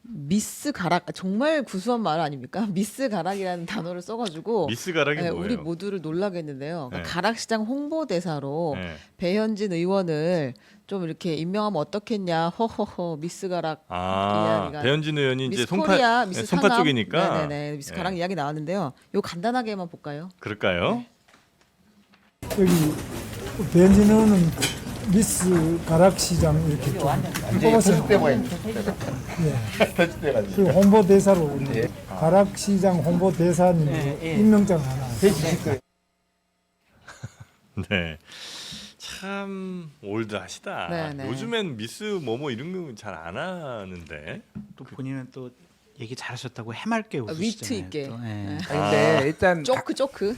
C: 미스 가락 정말 구수한 말 아닙니까? 미스 가락이라는 단어를 써가지고
D: 미스 가락이
C: 네,
D: 뭐예요?
C: 우리 모두를 놀라게 했는데요. 그러니까
D: 네.
C: 가락시장 홍보대사로
D: 네.
C: 배현진 의원을 좀 이렇게 임명하면 어떻겠냐. 허허허 미스 가락
D: 아,
C: 이야기가
D: 배현진 의원이 이제
C: 미스 코리아,
D: 송파
C: 미스
D: 송파
C: 상암?
D: 쪽이니까.
C: 네네네 미스
D: 네.
C: 가락 이야기 나왔는데요. 요 간단하게만 볼까요?
D: 그럴까요?
F: 여기 배현진 의원은 미스 가락시장 이렇게 좀 뽑았어요. 그 홍보대사로 우리 가락시장 홍보대사님 임명장 하나.
D: 네. 참 올드하시다.
C: 네, 네.
D: 요즘엔 미스 뭐뭐 이런 거 잘 안 하는데.
B: 또 본인은 또 얘기 잘하셨다고 해맑게 웃으시잖아요.
C: 위트 있게.
B: 또. 예.
C: 네.
A: 근데 일단
C: 쪼크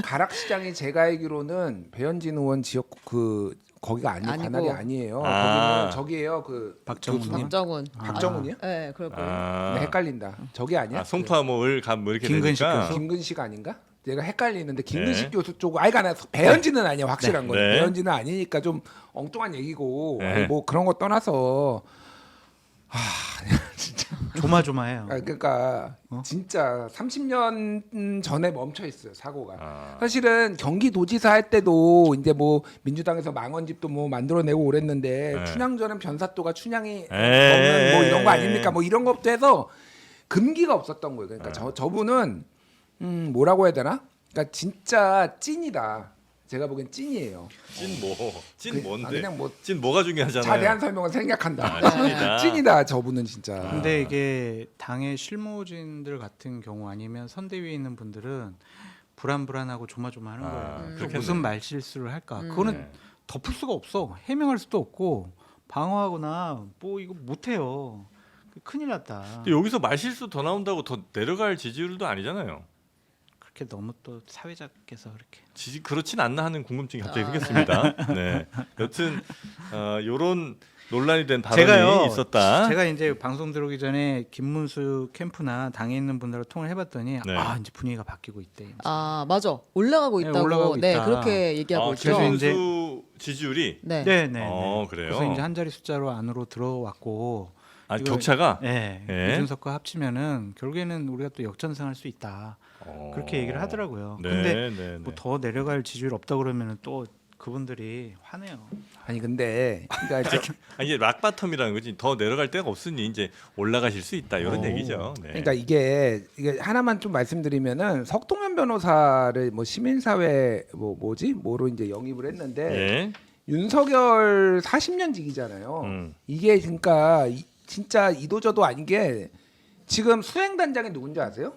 A: 가락시장이 제가 알기로는 배현진 의원 지역 그 거기가
C: 아니고.
A: 관할이 아니에요.
D: 아.
A: 거기는 저기예요. 그
B: 박정훈님?
A: 교수님.
C: 박정훈.
A: 박정훈이요?
C: 네, 그럴 거예요.
D: 아,
A: 네, 헷갈린다. 저기 아니야?
D: 아 송파 뭐을 뭐 이렇게
B: 김근식
D: 되니까.
B: 교수.
A: 김근식 아닌가? 내가 헷갈리는데 김근식
D: 네.
A: 교수 쪽 아이가 배현진은 아니야 확실한
D: 네.
A: 거예요.
D: 네.
A: 배현진은 아니니까 좀 엉뚱한 얘기고
D: 네.
A: 아니, 뭐 그런 거 떠나서
B: 조마조마해요.
A: 그러니까 진짜 30년 전에 멈춰 있어요 사고가.
D: 아.
A: 사실은 경기도지사 할 때도 이제 뭐 민주당에서 망원집도 뭐 만들어내고 그랬는데
D: 네.
A: 춘향전은 변사또가 춘향이
D: 에이.
A: 없는 뭐 이런 거 아닙니까? 뭐 이런 것부터 해서 금기가 없었던 거예요. 그러니까 저분은 뭐라고 해야 되나? 그러니까 진짜 찐이다. 제가 보기엔 찐이에요.
D: 찐 뭐? 찐 뭔데?
A: 그냥 뭐
D: 찐 뭐가 중요하잖아요.
A: 자세한 설명은 생략한다.
D: 아, 찐이다.
A: 찐이다. 저분은 진짜.
B: 근데 이게 당의 실무진들 같은 경우 아니면 선대위에 있는 분들은 불안불안하고 조마조마하는
D: 아,
B: 거예요. 또
D: 그렇겠네.
B: 무슨 말실수를 할까? 그거는
D: 네.
B: 덮을 수가 없어. 해명할 수도 없고 방어하거나 뭐 이거 못해요. 큰일 났다.
D: 근데 여기서 말실수 더 나온다고 더 내려갈 지지율도 아니잖아요.
B: 그렇게 너무 또 사회자께서 그렇게.
D: 그렇진 않나 하는 궁금증이 갑자기 생겼습니다. 네. 여튼 요런 논란이 된 발언이 있었다.
B: 제가 이제 방송 들어오기 전에 김문수 캠프나 당에 있는 분들과 통화를 해봤더니
D: 네.
B: 아 이제 분위기가 바뀌고 있대.
C: 아 맞아 올라가고
B: 네,
C: 있다고.
B: 올라가고
C: 네
B: 있다.
C: 그렇게 얘기하고 있죠.
B: 그래서
D: 김문수 지지율이
C: 네.
B: 네네.
D: 그래요.
B: 그래서 이제 한 자리 숫자로 안으로 들어왔고.
D: 아
B: 이거-
D: 격차가
B: 네.
D: 예.
B: 이준석과 합치면은 결국에는 우리가 또 역전승할 수 있다. 그렇게 얘기를 하더라고요.
D: 네,
B: 근데
D: 네,
B: 뭐
D: 네.
B: 더 내려갈 지지율 없다 그러면은 또 그분들이 화내요.
A: 아니 근데 그러니까
D: 이게 락바텀이라는 거지. 더 내려갈 데가 없으니 이제 올라가실 수 있다 이런 얘기죠. 네.
A: 그러니까 이게 하나만 좀 말씀드리면은 석동현 변호사를 뭐 시민사회 뭐로 이제 영입을 했는데
D: 예.
A: 윤석열 40년 지기잖아요. 이게 그러니까 진짜 이도저도 아닌 게 지금 수행단장이 누군지 아세요?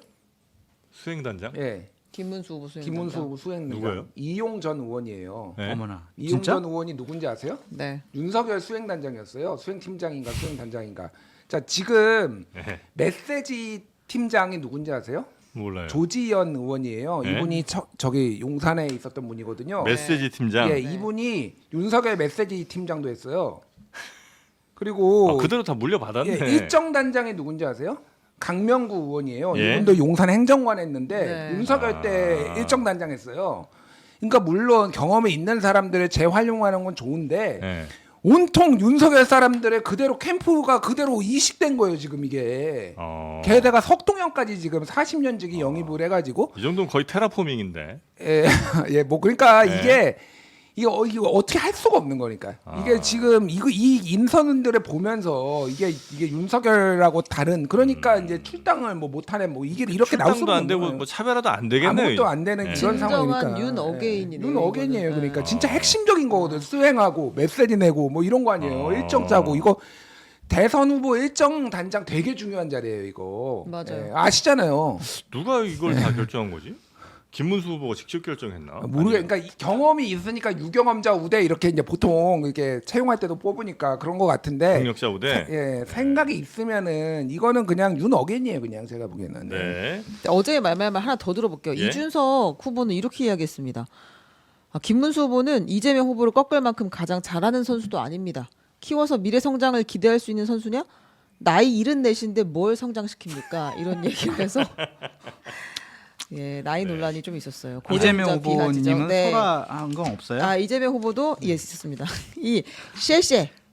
D: 수행단장?
A: 예,
C: 김문수 후보 수행.
A: 김문수 후보 수행단장.
D: 누구예요?
A: 이용 전 의원이에요.
D: 네.
B: 어머나.
A: 이용
B: 진짜?
A: 전 의원이 누군지 아세요?
C: 네.
A: 윤석열 수행단장이었어요. 수행팀장인가 수행단장인가. 자 지금
D: 네.
A: 메시지 팀장이 누군지 아세요?
D: 몰라요.
A: 조지현 의원이에요.
D: 네.
A: 이분이 저기 용산에 있었던 분이거든요.
D: 메시지 팀장.
A: 예, 이분이 윤석열 메시지 팀장도 했어요. 그리고
D: 그대로 다 물려받았네.
A: 예, 일정 단장이 누군지 아세요? 강명구 의원이에요.
D: 예.
A: 이분도 용산 행정관 했는데
C: 네.
A: 윤석열 때 일정 단장했어요. 그러니까 물론 경험이 있는 사람들을 재활용하는 건 좋은데
D: 네.
A: 온통 윤석열 사람들의 그대로 캠프가 그대로 이식된 거예요 지금 이게. 게다가 석동현까지 지금 40년직이 영입을 해가지고
D: 이 정도는 거의 테라포밍인데.
A: 예, 뭐 그러니까
D: 네.
A: 이거 어떻게 할 수가 없는 거니까. 이게 지금 이 인선들을 보면서 이게 윤석열하고 다른 그러니까 이제 출당을 뭐 못하네 뭐 이게 이렇게 나올 수
D: 출당도
A: 없는
D: 안 되고
A: 거예요.
D: 뭐 차별화도 안 되겠네요.
A: 아무것도 안 되는
D: 네.
A: 그런
C: 진정한
A: 상황이니까.
C: 윤 어게인이네요,
A: 윤 어게인이에요.
C: 이거는.
A: 그러니까 진짜 핵심적인 거거든. 수행하고 메시지 내고 뭐 이런 거 아니에요. 일정 짜고 이거 대선 후보 일정 단장 되게 중요한 자리예요. 이거.
C: 맞아요.
A: 예, 아시잖아요.
D: 누가 이걸 다 결정한 거지? 김문수 후보가 직접 결정했나?
A: 모르게 그러니까 이 경험이 있으니까 유경험자 우대 이렇게 이제 보통 이렇게 채용할 때도 뽑으니까 그런 거 같은데.
D: 경력자 우대.
A: 예, 생각이 있으면은 이거는 그냥 윤 어게인이에요. 그냥 제가 보기에는.
D: 네.
C: 어제의 말만 하나 더 들어볼게요.
D: 예?
C: 이준석 후보는 이렇게 이야기했습니다. 김문수 후보는 이재명 후보를 꺾을 만큼 가장 잘하는 선수도 아닙니다. 키워서 미래 성장을 기대할 수 있는 선수냐? 나이 74인데 뭘 성장시킵니까? 이런 얘기를 해서 예, 나이 논란이 좀 있었어요.
B: 이재명
C: 고령자 비하지죠.
B: 후보님은
C: 네.
B: 소라한 건 없어요?
C: 아 이재명 후보도 예 있었습니다. 이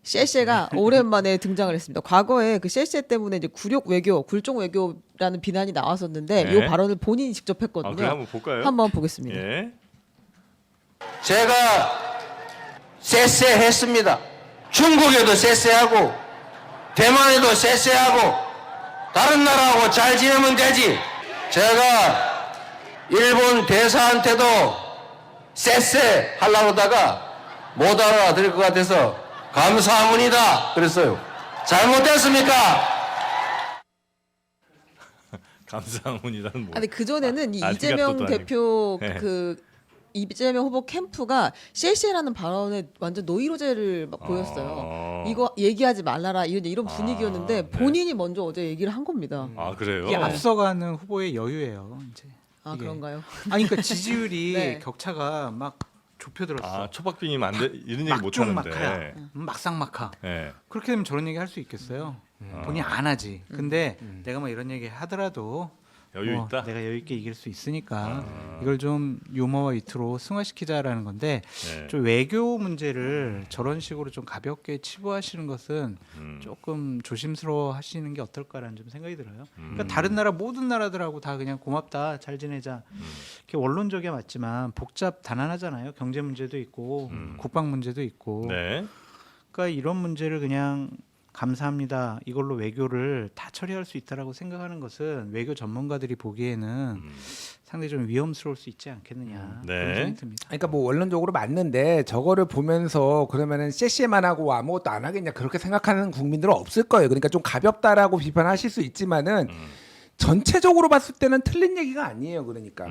C: 셰셰가 오랜만에 등장을 했습니다. 과거에 그 셰셰 때문에 이제 굴욕 외교, 굴종 외교라는 비난이 나왔었는데
D: 네.
C: 이 발언을 본인이 직접 했거든요.
D: 그래 한번 볼까요?
C: 한번 보겠습니다.
D: 예.
E: 제가 쎄쎄했습니다. 중국에도 쎄쎄하고 대만에도 쎄쎄하고 다른 나라하고 잘 지내면 되지. 제가 일본 대사한테도 쎄쎄 하려고 하다가 못 알아들을 것 같아서 감사합니다 그랬어요. 잘못됐습니까?
D: 감사합니다는 뭐.
C: 아니 그 전에는 이
D: 아리가또도
C: 이재명
D: 아니고.
C: 대표
D: 네.
C: 그 이재명 후보 캠프가 쎄쎄라는 발언에 완전 노이로제를 막 보였어요. 이거 얘기하지 말라라 이런 분위기였는데
D: 네.
C: 본인이 먼저 어제 얘기를 한 겁니다.
D: 아 그래요?
B: 이게 앞서가는 후보의 여유예요. 이제.
C: 아
B: 이게.
C: 그런가요?
B: 아니 그러니까 지지율이
C: 네.
B: 격차가 막 좁혀들었어.
D: 아 초박빙이면 안 돼. 이런 얘기 못 하는데.
B: 막중막하야. 막상막하.
D: 예.
B: 그렇게 되면 저런 얘기 할 수 있겠어요. 본인이 안 하지. 근데 내가 뭐 이런 얘기 하더라도
D: 여유
B: 뭐
D: 있다.
B: 내가 여유 있게 이길 수 있으니까 이걸 좀 유머와 위트로 승화시키자라는 건데
D: 네.
B: 좀 외교 문제를 저런 식으로 좀 가볍게 치부하시는 것은 조금 조심스러워 하시는 게 어떨까라는 좀 생각이 들어요. 그러니까 다른 나라 모든 나라들하고 다 그냥 고맙다 잘 지내자 이렇게 원론적이야 맞지만 복잡 단안하잖아요. 경제 문제도 있고 국방 문제도 있고
D: 네.
B: 그러니까 이런 문제를 그냥 감사합니다. 이걸로 외교를 다 처리할 수 있다라고 생각하는 것은 외교 전문가들이 보기에는 상당히 좀 위험스러울 수 있지 않겠느냐
D: 네.
B: 그런 생각이 듭니다.
A: 그러니까 뭐 원론적으로 맞는데 저거를 보면서 그러면은 쎄쎄만 하고 아무것도 안 하겠냐 그렇게 생각하는 국민들은 없을 거예요. 그러니까 좀 가볍다라고 비판하실 수 있지만은 전체적으로 봤을 때는 틀린 얘기가 아니에요. 그러니까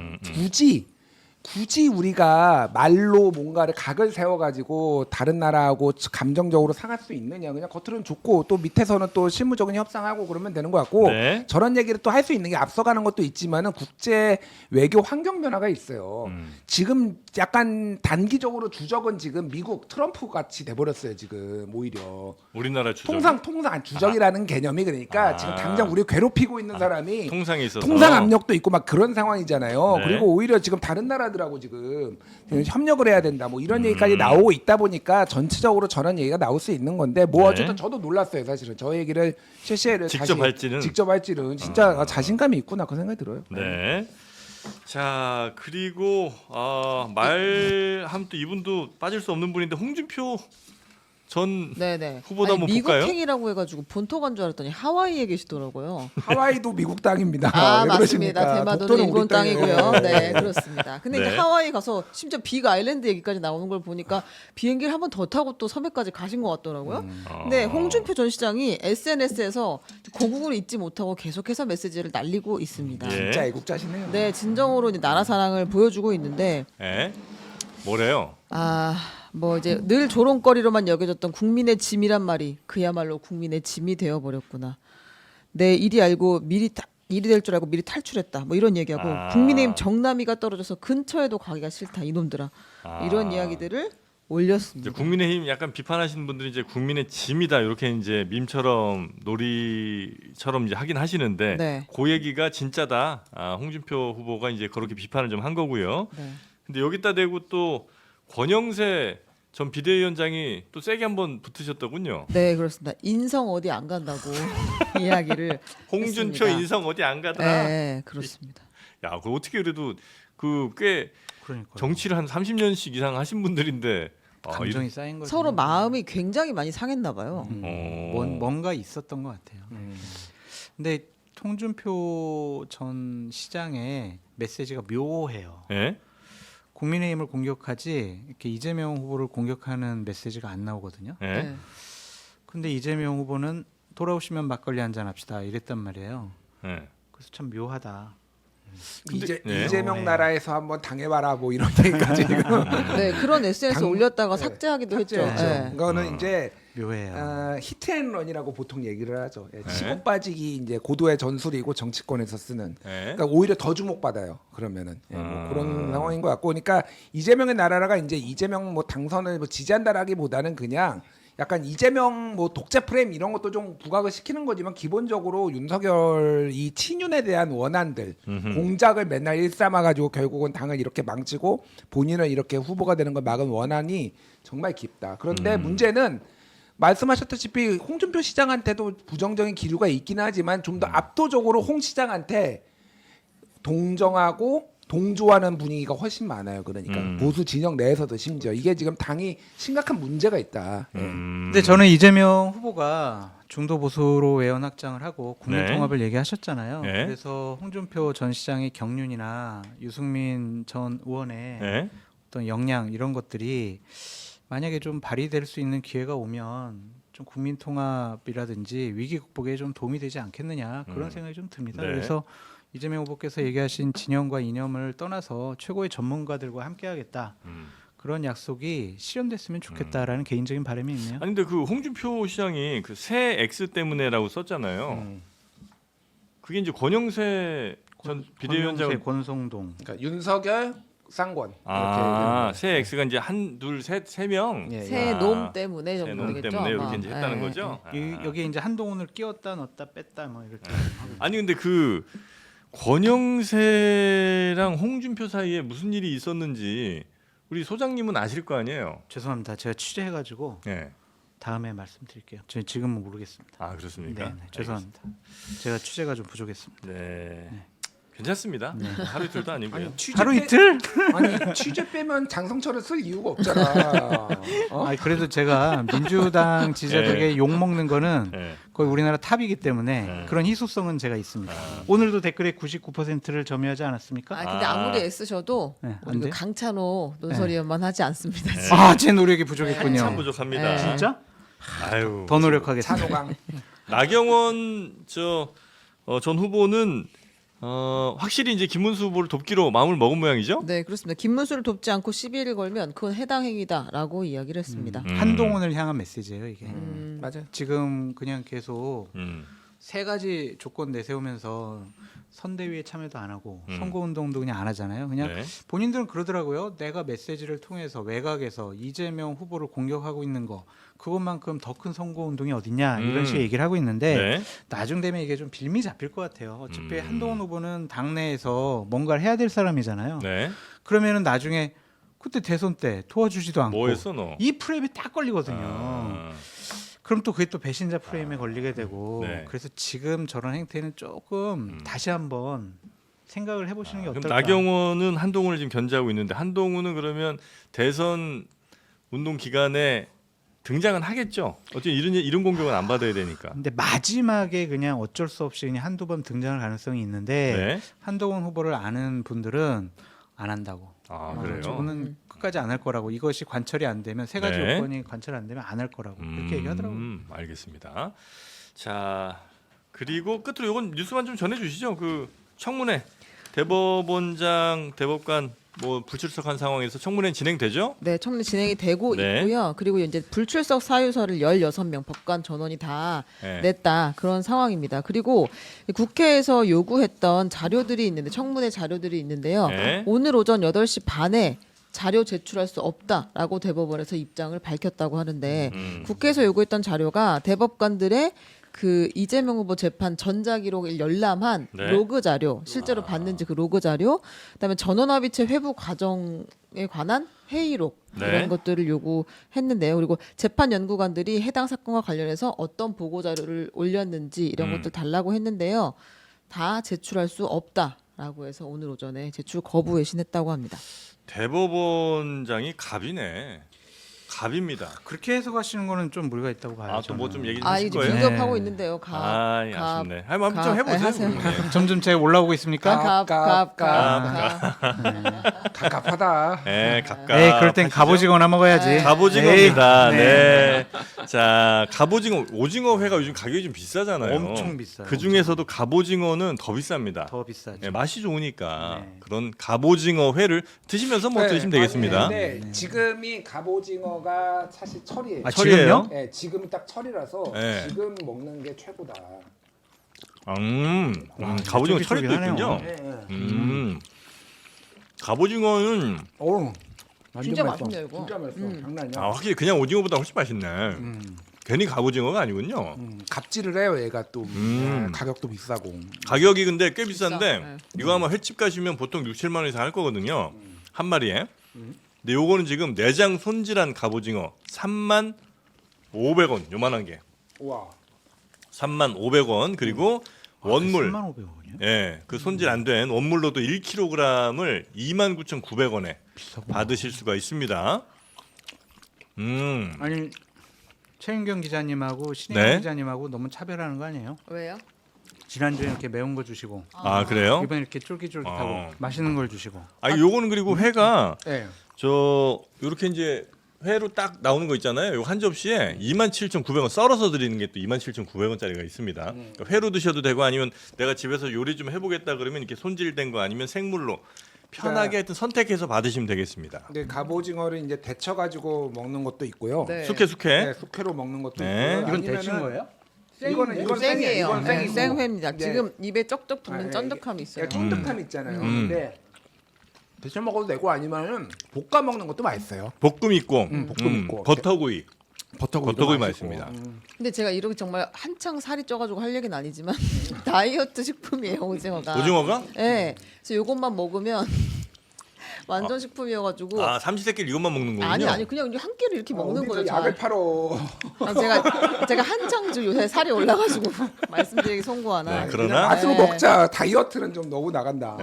A: 굳이 우리가 말로 뭔가를 각을 세워가지고 다른 나라하고 감정적으로 상할 수 있느냐. 그냥 겉으로는 좋고 또 밑에서는 또 실무적인 협상하고 그러면 되는 것 같고
D: 네.
A: 저런 얘기를 또 할 수 있는 게 앞서가는 것도 있지만은 국제 외교 환경 변화가 있어요. 지금 약간 단기적으로 주적은 지금 미국 트럼프 같이 돼버렸어요. 지금 오히려
D: 우리나라 주적.
A: 통상 주적이라는 개념이 그러니까 지금 당장 우리 괴롭히고 있는 사람이
D: 통상에 있어서.
A: 통상 압력도 있고 막 그런 상황이잖아요.
D: 네.
A: 그리고 오히려 지금 다른 나라들하고 지금 협력을 해야 된다. 뭐 이런 얘기까지 나오고 있다 보니까 전체적으로 저런 얘기가 나올 수 있는 건데 뭐
D: 네.
A: 어쨌든 저도 놀랐어요. 사실은 저 얘기를 실시를
D: 직접 할지는.
A: 직접 할지는 진짜 자신감이 있구나 그 생각이 들어요.
D: 네. 자 그리고 말하면 또 이분도 빠질 수 없는 분인데 홍준표 전
C: 네네.
D: 후보도 한번 볼까요?
C: 미국행이라고 해가지고 본토 간 줄 알았더니 하와이에 계시더라고요.
A: 하와이도 미국 땅입니다.
C: 아
A: 왜
C: 맞습니다.
A: 그러십니까?
C: 대마도는
A: 독도는
C: 일본
A: 우리 땅이에요.
C: 땅이고요. 네 그렇습니다. 근데
D: 네.
C: 이제 하와이 가서 심지어 빅 아일랜드 얘기까지 나오는 걸 보니까 비행기를 한 번 더 타고 또 섬에까지 가신 것 같더라고요. 근데 홍준표 전 시장이 SNS에서 고국을 잊지 못하고 계속해서 메시지를 날리고 있습니다.
D: 예.
A: 진짜 애국자시네요.
C: 네 진정으로 이제 나라 사랑을 보여주고 있는데
D: 예. 뭐래요?
C: 뭐 이제 늘 조롱거리로만 여겨졌던 국민의 짐이란 말이 그야말로 국민의 짐이 되어 버렸구나. 내 일이 알고 일이 될 줄 알고 미리 탈출했다. 뭐 이런 얘기하고 국민의힘 정남이가 떨어져서 근처에도 가기가 싫다. 이놈들아. 이런 이야기들을 올렸습니다.
D: 이제 국민의힘 약간 비판하시는 분들이 이제 국민의 짐이다 이렇게 이제 밈처럼 놀이처럼 이제 하긴 하시는데
C: 네.
D: 그 얘기가 진짜다. 홍준표 후보가 이제 그렇게 비판을 좀 한 거고요.
C: 네.
D: 근데 여기다 대고 또 권영세 전 비대위원장이 또 세게 한번 붙으셨더군요.
C: 네, 그렇습니다. 인성 어디 안 간다고 이야기를
D: 홍준표
C: 했습니다.
D: 인성 어디 안 가더라.
C: 네, 그렇습니다.
D: 야, 그 어떻게 그래도 그 꽤
B: 그러니까
D: 정치를 한 30년씩 이상 하신 분들인데
B: 감정이 쌓인 거죠.
C: 서로 마음이 굉장히 많이 상했나 봐요.
B: 뭔가 있었던 것 같아요. 근데 홍준표 전 시장의 메시지가 묘해요.
D: 예?
B: 국민의힘을 공격하지 이렇게 이재명 후보를 공격하는 메시지가 안 나오거든요.
D: 예?
C: 네.
B: 근데 이재명 후보는 돌아오시면 막걸리 한잔 합시다 이랬단 말이에요.
D: 예.
B: 그래서 참 묘하다.
D: 근데- 네.
A: 이재명
B: 네.
A: 나라에서 한번 당해봐라 뭐 이런 얘기까지 지금
C: 네, 그런 SNS
A: 당-
C: 올렸다가
A: 네.
C: 삭제하기도 했죠.
A: 그렇죠.
C: 네.
A: 이거는 이제
B: 묘해요.
A: 히트앤런이라고 보통 얘기를 하죠.
D: 네.
A: 치고 빠지기 이제 고도의 전술이고 정치권에서 쓰는.
D: 예?
A: 그러니까 오히려 더 주목받아요. 그러면은 뭐
D: 음.
A: 그런 상황인 것 같고, 그러니까 이재명의 나라라가 이제 이재명 뭐 당선을 뭐 지지한다라기보다는 그냥 약간 이재명 뭐 독재 프레임 이런 것도 좀 부각을 시키는 거지만 기본적으로 윤석열 이 친윤에 대한 원한들, 공작을 맨날 일삼아가지고 결국은 당을 이렇게 망치고 본인은 이렇게 후보가 되는 걸 막은 원한이 정말 깊다. 그런데 문제는 말씀하셨다시피 홍준표 시장한테도 부정적인 기류가 있긴 하지만 좀 더 압도적으로 홍 시장한테 동정하고 동조하는 분위기가 훨씬 많아요. 그러니까 보수 진영 내에서도 심지어 이게 지금 당이 심각한 문제가 있다. 예.
B: 근데 저는 이재명 후보가 중도 보수로 외연 확장을 하고 국민
D: 네.
B: 통합을 얘기하셨잖아요.
D: 네.
B: 그래서 홍준표 전 시장의 경륜이나 유승민 전 의원의
D: 예?
B: 어떤 역량 이런 것들이 만약에 좀 발휘될 수 있는 기회가 오면 좀 국민 통합이라든지 위기 극복에 좀 도움이 되지 않겠느냐 그런 생각이 좀 듭니다.
D: 네.
B: 그래서 이재명 후보께서 얘기하신 진영과 이념을 떠나서 최고의 전문가들과 함께하겠다 그런 약속이 실현됐으면 좋겠다라는 개인적인 바람이 있네요.
D: 아니 근데 그 홍준표 시장이 그 새 X 때문에라고 썼잖아요. 그게 이제 권영세 전 비대위원장을
B: 권성동
A: 그러니까 윤석열, 쌍권
D: 새 X가 이제 한, 둘, 셋, 세 명.
B: 예,
C: 새 놈 때문에
D: 새
C: 정도
D: 놈
C: 되겠죠.
D: 때문에 이렇게
C: 아마.
D: 이제 했다는
C: 예,
D: 거죠.
B: 여기에 이제 한동훈을 끼웠다 넣었다 뺐다 뭐 이렇게 하고
D: 아니 근데 그 권영세랑 홍준표 사이에 무슨 일이 있었는지 우리 소장님은 아실 거 아니에요.
B: 죄송합니다. 제가 취재해가지고
D: 예.
B: 다음에 말씀드릴게요. 저 지금은 모르겠습니다.
D: 아 그렇습니까?
B: 네, 죄송합니다. 제가 취재가 좀 부족했습니다.
D: 네. 괜찮습니다. 하루 이틀도 아니고요.
B: 하루 이틀?
A: 아니 취재 빼면 장성철을 쓸 이유가 없잖아. 어?
B: 아 그래도 제가 민주당 지지자들에게 욕 먹는 거는
D: 예.
B: 거의 우리나라 탑이기 때문에
D: 네.
B: 그런 희소성은 제가 있습니다. 오늘도 댓글에 99%를 점유하지 않았습니까?
C: 아 근데 아무리 애쓰셔도
B: 네, 안
C: 우리 그
B: 돼요?
C: 강찬호 논설위원만 하지 않습니다.
D: 네.
C: 지금.
B: 아, 제 노력이 부족했군요.
D: 한참 부족합니다.
C: 네.
B: 진짜?
D: 아유.
B: 더 노력하겠습니다.
A: 찬호강.
D: 나경원 전 후보는 확실히 이제 김문수 후보를 돕기로 마음을 먹은 모양이죠.
C: 네, 그렇습니다. 김문수를 돕지 않고 시비를 걸면 그건 해당 행위다라고 이야기를 했습니다.
B: 한동훈을 향한 메시지예요, 이게.
A: 맞아요.
B: 지금 그냥 계속
D: 음.
B: 세 가지 조건 내세우면서 선대위에 참여도 안 하고 선거운동도 그냥 안 하잖아요. 그냥
D: 네.
B: 본인들은 그러더라고요. 내가 메시지를 통해서 외곽에서 이재명 후보를 공격하고 있는 거 그것만큼 더 큰 선거운동이 어딨냐 이런 식의 얘기를 하고 있는데
D: 네.
B: 나중 되면 이게 좀 빌미 잡힐 것 같아요. 어차피 한동훈 후보는 당내에서 뭔가를 해야 될 사람이잖아요.
D: 네.
B: 그러면은 나중에 그때 대선 때 도와주지도 않고
D: 뭐 했어 너?
B: 이 프레임에 딱 걸리거든요.
D: 아.
B: 그럼 또 그게 또 배신자 프레임에 걸리게 되고
D: 네.
B: 그래서 지금 저런 행태는 조금 다시 한번 생각을 해보시는 게
D: 그럼
B: 어떨까?
D: 나경원은 한동훈을 지금 견제하고 있는데 한동훈은 그러면 대선 운동 기간에 등장은 하겠죠. 어쨌든 이런 공격은 안 받아야 되니까.
B: 근데 마지막에 그냥 어쩔 수 없이 그냥 한두 번 등장할 가능성이 있는데
D: 네.
B: 한동훈 후보를 아는 분들은 안 한다고.
D: 아 그래요.
B: 저거는 끝까지 안 할 거라고. 이것이 관철이 안 되면 세 가지
D: 네.
B: 요건이 관철 안 되면 안 할 거라고 이렇게 얘기하더라고요.
D: 알겠습니다. 자 그리고 끝으로 이건 뉴스만 좀 전해주시죠. 그 청문회 대법원장 대법관 뭐 불출석한 상황에서 청문회 진행되죠?
C: 네, 청문회 진행이 되고
D: 네.
C: 있고요. 그리고 이제 불출석 사유서를 16명 법관 전원이 다
D: 네.
C: 냈다 그런 상황입니다. 그리고 국회에서 요구했던 자료들이 있는데 청문회 자료들이 있는데요.
D: 네.
C: 오늘 오전 8시 반에 자료 제출할 수 없다라고 대법원에서 입장을 밝혔다고 하는데 국회에서 요구했던 자료가 대법관들의 그 이재명 후보 재판 전자기록을 열람한
D: 네.
C: 로그 자료, 실제로 봤는지 그 로그 자료, 그다음에 전원합의체 회부 과정에 관한 회의록
D: 네.
C: 이런 것들을 요구했는데요. 그리고 재판 연구관들이 해당 사건과 관련해서 어떤 보고 자료를 올렸는지 이런 것들 달라고 했는데요. 다 제출할 수 없다라고 해서 오늘 오전에 제출 거부에 신했다고 합니다.
D: 대법원장이 갑이네. 갑입니다.
B: 그렇게 해석하시는 거는 좀 무리가 있다고 봐요.
D: 아 또 뭐 좀 얘기 좀
C: 아
D: 하실
C: 이제
D: 거예요?
C: 빌드업하고
B: 네.
C: 있는데요.
D: 아쉽네. 한번 좀
C: 네,
D: 해보세요.
C: 하세요.
D: 네.
B: 점점 제가 올라오고 있습니까?
A: 갑갑하다.
D: 네, 갑갑.
B: 에이, 그럴 땐 갑오징어나 먹어야지.
D: 갑오징어입니다.
B: 에이,
D: 네. 자, 갑오징어, 오징어회가 요즘 가격이 좀 비싸잖아요.
B: 엄청 비싸요.
D: 그 중에서도 갑오징어는 더 비쌉니다.
B: 더 비싸죠.
D: 네, 맛이 좋으니까
B: 네.
D: 그런 갑오징어회를 드시면서 뭐 드시면 되겠습니다.
A: 네, 지금이 갑오징어가 사실 철이에요.
B: 아,
D: 철이에요?
B: 지금요?
A: 네, 지금이 딱 철이라서
D: 네.
A: 지금 먹는 게 최고다.
D: 갑오징어 철이 또
B: 쫄깃쫄깃하네요.
D: 있군요.
A: 네.
D: 갑오징어는
C: 진짜 맛있네요, 이거.
A: 진짜 맛있어. 장난 아니야.
D: 아, 확실히 그냥 오징어보다 훨씬 맛있네. 괜히 갑오징어가 아니군요.
A: 갑질을 해요, 얘가 또.
D: 음.
A: 가격도 비싸고.
D: 가격이 근데 꽤 비싼데
C: 네.
D: 이거 아마 횟집 가시면 보통 6, 7만 원 이상 할 거거든요. 한 마리에. 근데 요거는 지금 내장 손질한 갑오징어 3만 500원 요만한 게.
A: 우와.
D: 3만 500원 그리고 원물
B: 3,500원이요?
D: 예, 그 손질 안 된 원물로도 1kg을 29,900원에 받으실 수가 있습니다.
B: 아니 최윤경 기자님하고 신혜영
D: 네.
B: 기자님하고 너무 차별하는 거 아니에요?
C: 왜요?
B: 지난주에 이렇게 매운 거 주시고
D: 아, 그래요?
B: 이번에 이렇게 쫄깃쫄깃하고
D: 어.
B: 맛있는 걸 주시고.
D: 아, 요거는 그리고 회가
A: 네.
D: 저 요렇게 이제 회로 딱 나오는 거 있잖아요. 요 한 접시에 27,900원 썰어서 드리는 게 또 27,900원짜리가 있습니다. 그러니까 회로 드셔도 되고 아니면 내가 집에서 요리 좀 해보겠다 그러면 이렇게 손질된 거 아니면 생물로 편하게 하여튼 선택해서 받으시면 되겠습니다.
A: 근데 갑오징어를 이제 데쳐가지고 먹는 것도 있고요.
C: 네.
D: 숙회
A: 네, 숙회로 먹는 것도
D: 네.
A: 있고요.
B: 이건
A: 아니면은
B: 데친 거예요?
A: 이건
C: 생이에요.
A: 이건
C: 네,
A: 생이고.
C: 생회입니다.
A: 네.
C: 지금 입에 쩍쩍 붙는
A: 아, 네,
C: 쫀득함이 있어요.
A: 쫀득함 있잖아요.
D: 음.
A: 근데 데쳐 먹어도 되고 아니면은 볶아 먹는 것도 맛있어요.
D: 볶음 있고,
A: 볶음 있고.
D: 버터구이.
A: 버터구이
D: 맛있습니다.
C: 근데 제가 이렇게 정말 한창 살이 쪄가지고 할 얘기는 아니지만 다이어트 식품이에요, 오징어가.
D: 오징어가?
C: 네. 그래서 이것만 먹으면 완전 식품이어가지고.
D: 아, 삼시세끼를 이것만 먹는 거군요.
C: 아니 그냥 한 끼를 이렇게 먹는 거예요.
A: 약을 팔어.
C: 제가 한창 요새 살이 올라가지고 말씀드리기 송구하나.
D: 네, 그러나
A: 맛으로
C: 네.
A: 먹자. 다이어트는 좀 너무 나간다.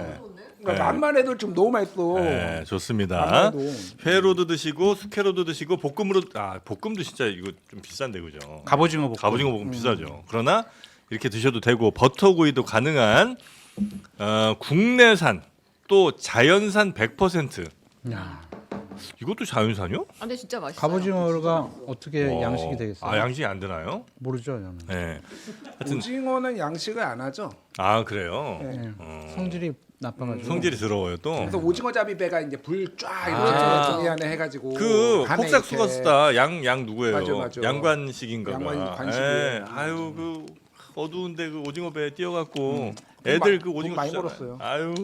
A: 그러니까 맛만 해도 좀 너무 맛있어.
D: 네, 좋습니다.
A: 맛만 해도.
D: 회로도 드시고 숙회로도 드시고 볶음으로 볶음도 진짜 이거 좀 비싼데 그죠?
B: 갑오징어 볶음.
D: 갑오징어 볶음 비싸죠. 그러나 이렇게 드셔도 되고 버터구이도 가능한 국내산 또 자연산 100%.
B: 야,
D: 이것도 자연산이요?
C: 아, 근데 진짜 맛있어요.
B: 갑오징어가 어떻게 양식이 되겠어요?
D: 아, 양식이 안 되나요?
B: 모르죠, 저는.
D: 네. 하여튼
A: 오징어는 양식을 안 하죠.
D: 그래요.
A: 네.
B: 성질이 나빠가지고.
D: 성질이 더러워요 또.
A: 그래서 오징어 잡이배가 이제 불 쫙
C: 그렇죠.
A: 이렇게 안에 해가지고
D: 그
A: 간에
D: 폭삭
A: 이렇게
D: 수거스다 양 누구예요?
A: 맞아.
D: 양관식인가가.
A: 양관식이에요.
D: 아유 그 어두운데 그 오징어 배에 뛰어갖고
A: 돈
D: 애들
A: 마-
D: 그 오징어
A: 돈 많이
D: 주잖아요.
A: 벌었어요.
D: 아유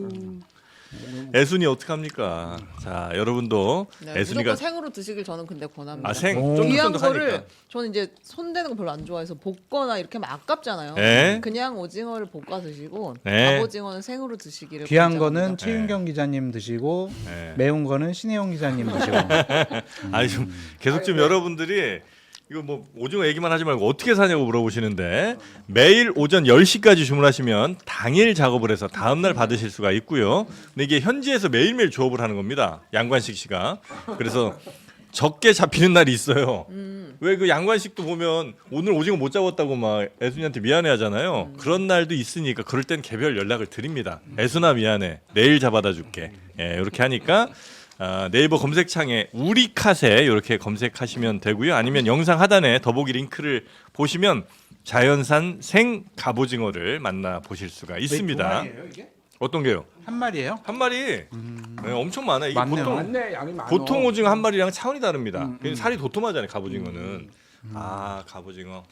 D: 애순이 어떡합니까? 자 여러분도
C: 네,
D: 애순이가
C: 무조건 생으로 드시길 저는 근데 권합니다.
D: 생
C: 귀한
D: 쫀득쫀득하니까.
C: 거를 저는 이제 손대는 거 별로 안 좋아해서 볶거나 이렇게 하면 아깝잖아요.
D: 네.
C: 그냥 오징어를 볶아 드시고
D: 네.
C: 갑오징어는 생으로 드시기를
B: 귀한
C: 권장합니다.
B: 거는 최윤경 기자님 드시고
D: 네.
B: 매운 거는 신혜영 기자님 드시고.
D: 아니 좀 계속 좀 여러분들이 이거 뭐 오징어 얘기만 하지 말고 어떻게 사냐고 물어보시는데 매일 오전 10시까지 주문하시면 당일 작업을 해서 다음 날 받으실 수가 있고요. 근데 이게 현지에서 매일매일 조업을 하는 겁니다. 양관식 씨가. 그래서 적게 잡히는 날이 있어요. 왜 그 양관식도 보면 오늘 오징어 못 잡았다고 막 애순이한테 미안해 하잖아요. 그런 날도 있으니까 그럴 땐 개별 연락을 드립니다. 애순아 미안해. 내일 잡아다 줄게. 예, 이렇게 하니까 네이버 검색창에 우리카세 이렇게 검색하시면 되고요. 아니면 영상 하단에 더보기 링크를 보시면 자연산 생 갑오징어를 만나 보실 수가 있습니다. 어떤 게요?
B: 한 마리예요?
D: 한 마리 네, 엄청 많아요. 이게
B: 많네요.
D: 보통
A: 맞네 양이 많아.
D: 보통 오징어 한 마리랑 차원이 다릅니다. 살이 도톰하잖아요. 갑오징어는. 갑오징어.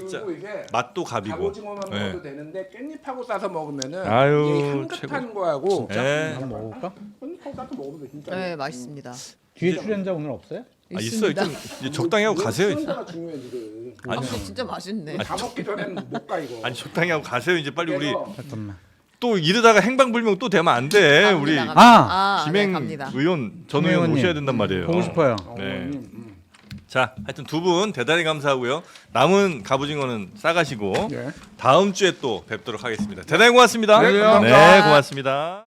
D: 진짜
A: 그리고 이게
D: 맛도 갑이고.
A: 갑오징어만
D: 네.
A: 먹어도 되는데 깻잎하고 싸서 먹으면은
D: 아유,
A: 이게 향긋한
D: 최고.
A: 거하고
D: 네.
B: 한번 먹어볼까?
A: 깻잎하고 싸서 먹으면 돼, 진짜.
C: 네, 맛있습니다.
B: 뒤에 출연자 오늘 없어요?
D: 아, 있어요. 좀 이제 적당히 하고 가세요. 이제.
A: 가 중요해 지금.
C: 아, 근데 진짜 맛있네.
A: 다 먹기 전에는 못 가 이거.
D: 아니 적당히 하고 가세요. 이제 빨리 우리
A: 그래서
B: 잠깐만.
D: 또 이러다가 행방불명 또 되면 안 돼.
C: 갑니다,
D: 우리
C: 갑니다.
B: 아!
C: 네,
D: 김행
C: 갑니다.
D: 의원 전
B: 김행
D: 의원
B: 의원님.
D: 오셔야 된단 말이에요.
B: 보고 싶어요.
D: 네. 자, 하여튼 두 분 대단히 감사하고요. 남은 갑오징어는 싸가시고
B: 네.
D: 다음 주에 또 뵙도록 하겠습니다. 대단히 고맙습니다.
B: 네,
D: 네,
C: 감사합니다.
D: 고맙습니다.